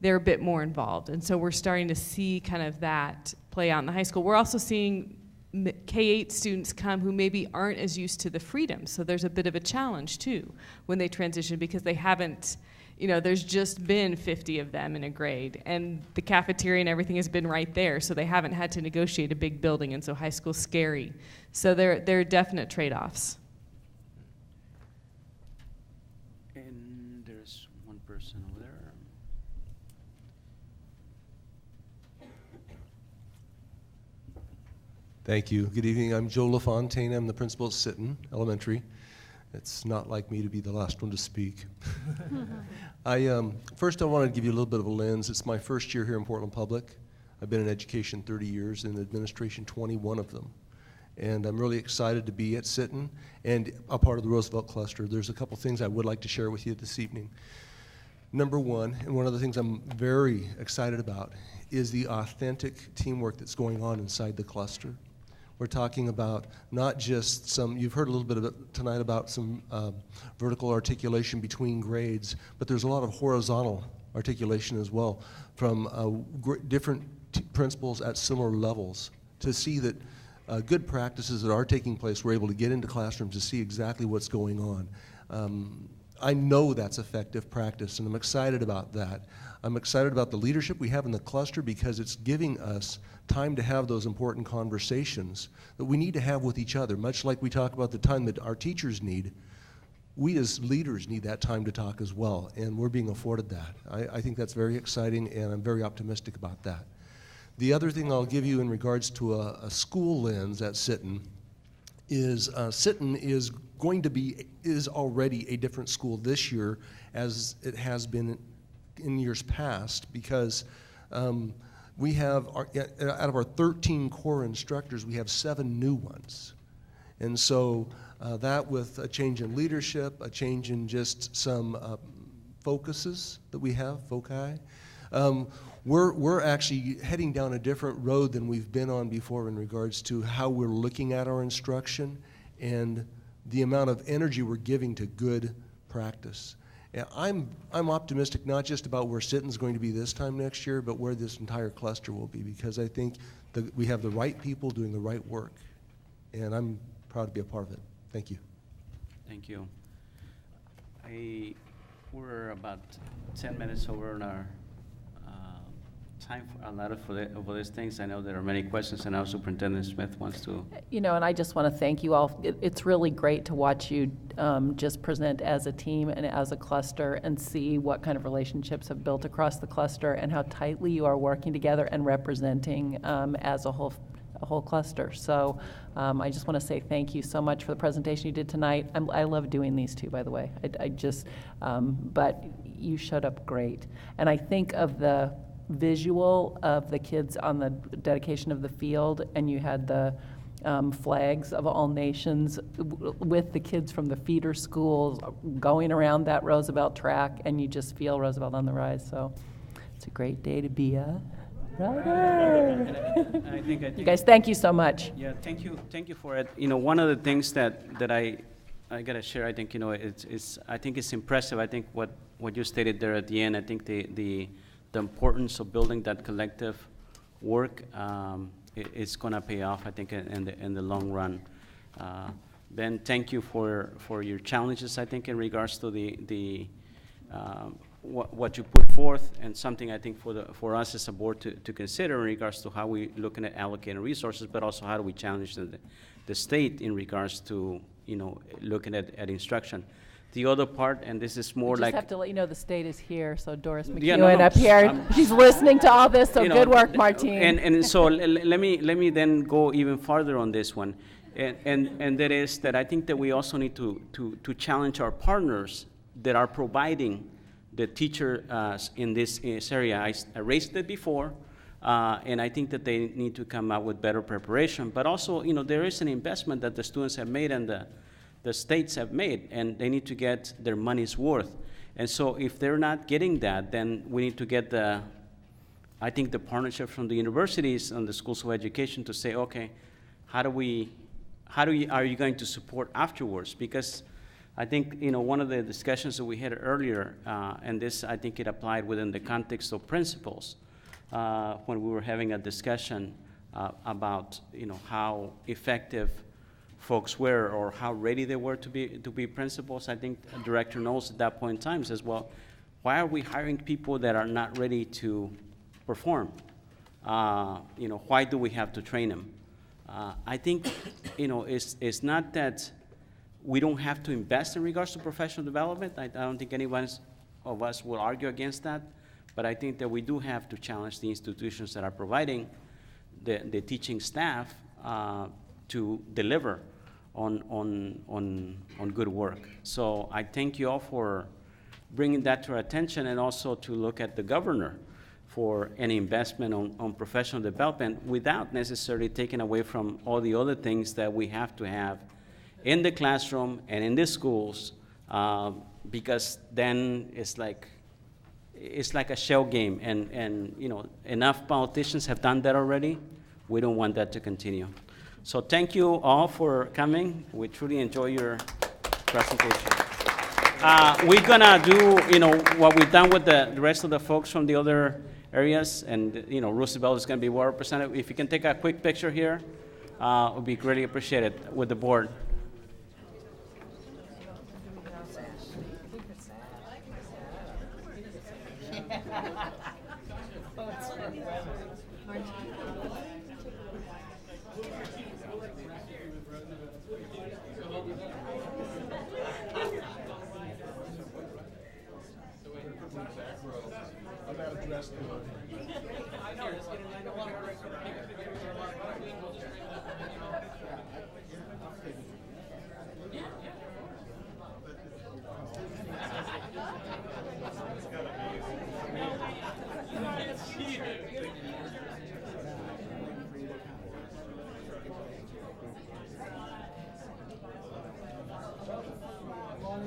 they're a bit more involved. And so we're starting to see kind of that play out in the high school. We're also seeing K-8 students come who maybe aren't as used to the freedom. So there's a bit of a challenge too when they transition, because they haven't, there's just been 50 of them in a grade, and the cafeteria and everything has been right there, so they haven't had to negotiate a big building, and so high school's scary. So there are definite trade-offs. And there's one person over there. Thank you. Good evening. I'm Joe LaFontaine. I'm the principal at Sitten Elementary. It's not like me to be the last one to speak. First I want to give you a little bit of a lens. It's my first year here in Portland Public. I've been in education 30 years, in administration 21 of them. And I'm really excited to be at Sitten and a part of the Roosevelt cluster. There's a couple things I would like to share with you this evening. Number one, and one of the things I'm very excited about, is the authentic teamwork that's going on inside the cluster. We're talking about not just you've heard a little bit of it tonight about some vertical articulation between grades, but there's a lot of horizontal articulation as well from different principals at similar levels to see that good practices that are taking place, we're able to get into classrooms to see exactly what's going on. I know that's effective practice, and I'm excited about that. I'm excited about the leadership we have in the cluster because it's giving us time to have those important conversations that we need to have with each other, much like we talk about the time that our teachers need. We as leaders need that time to talk as well, and we're being afforded that. I think that's very exciting, and I'm very optimistic about that. The other thing I'll give you in regards to a school lens at Sitten is Sitten is already a different school this year as it has been in years past, because we have, out of our 13 core instructors, we have 7 new ones. And so that with a change in leadership, a change in just some focuses that we have, foci, we're actually heading down a different road than we've been on before in regards to how we're looking at our instruction and the amount of energy we're giving to good practice. And I'm optimistic not just about where Sitten's going to be this time next year, but where this entire cluster will be, because I think that we have the right people doing the right work, and I'm proud to be a part of it. Thank you. Thank you. We're about 10 minutes over on our time for these things. I know there are many questions, and now Superintendent Smith wants to. You know, and I just want to thank you all. It's really great to watch you just present as a team and as a cluster and see what kind of relationships have built across the cluster and how tightly you are working together and representing as a whole cluster. So I just want to say thank you so much for the presentation you did tonight. I love doing these two, by the way. But you showed up great. And I think of the visual of the kids on the dedication of the field, and you had the flags of all nations with the kids from the feeder schools going around that Roosevelt track, and you just feel Roosevelt on the rise. So it's a great day to be a rider. I think you guys, thank you so much. Yeah, thank you for it. You know, one of the things that I gotta share, I think, you know, I think it's impressive. I think what you stated there at the end, I think the importance of building that collective work, it's gonna pay off, I think, in the long run. Ben, thank you for your challenges, I think, in regards to what you put forth, and something I think for us as a board to consider in regards to how we looking at allocating resources, but also how do we challenge the state in regards to, you know, looking at instruction. The other part, and this is more I like. just have to let you know the state is here, so Doris McEwen Yeah, no. up here, she's listening to all this, so You know, good work, Martine. And so let me then go even farther on this one, and that is that I think that we also need to challenge our partners that are providing the teacher in this area. I raised it before, and I think that they need to come up with better preparation. But also, you know, there is an investment that the students have made and the states have made, and they need to get their money's worth. And so if they're not getting that, then we need to get the partnership from the universities and the schools of education to say, okay, are you going to support afterwards? Because I think, you know, one of the discussions that we had earlier, and this, I think it applied within the context of principals, when we were having a discussion about, you know, how effective folks were or how ready they were to be principals. I think the director knows at that point in time, says, well, why are we hiring people that are not ready to perform? You know, why do we have to train them? I think, you know, it's not that we don't have to invest in regards to professional development. I don't think anyone of us will argue against that, but I think that we do have to challenge the institutions that are providing the teaching staff to deliver on good work. So I thank you all for bringing that to our attention, and also to look at the governor for any investment on professional development without necessarily taking away from all the other things that we have to have in the classroom and in the schools, because then it's like a shell game, and you know, enough politicians have done that already. We don't want that to continue. So thank you all for coming. We truly enjoy your presentation. We're gonna do, you know, what we've done with the rest of the folks from the other areas, and you know, Roosevelt is gonna be well represented. If you can take a quick picture here, it would be greatly appreciated with the board. Long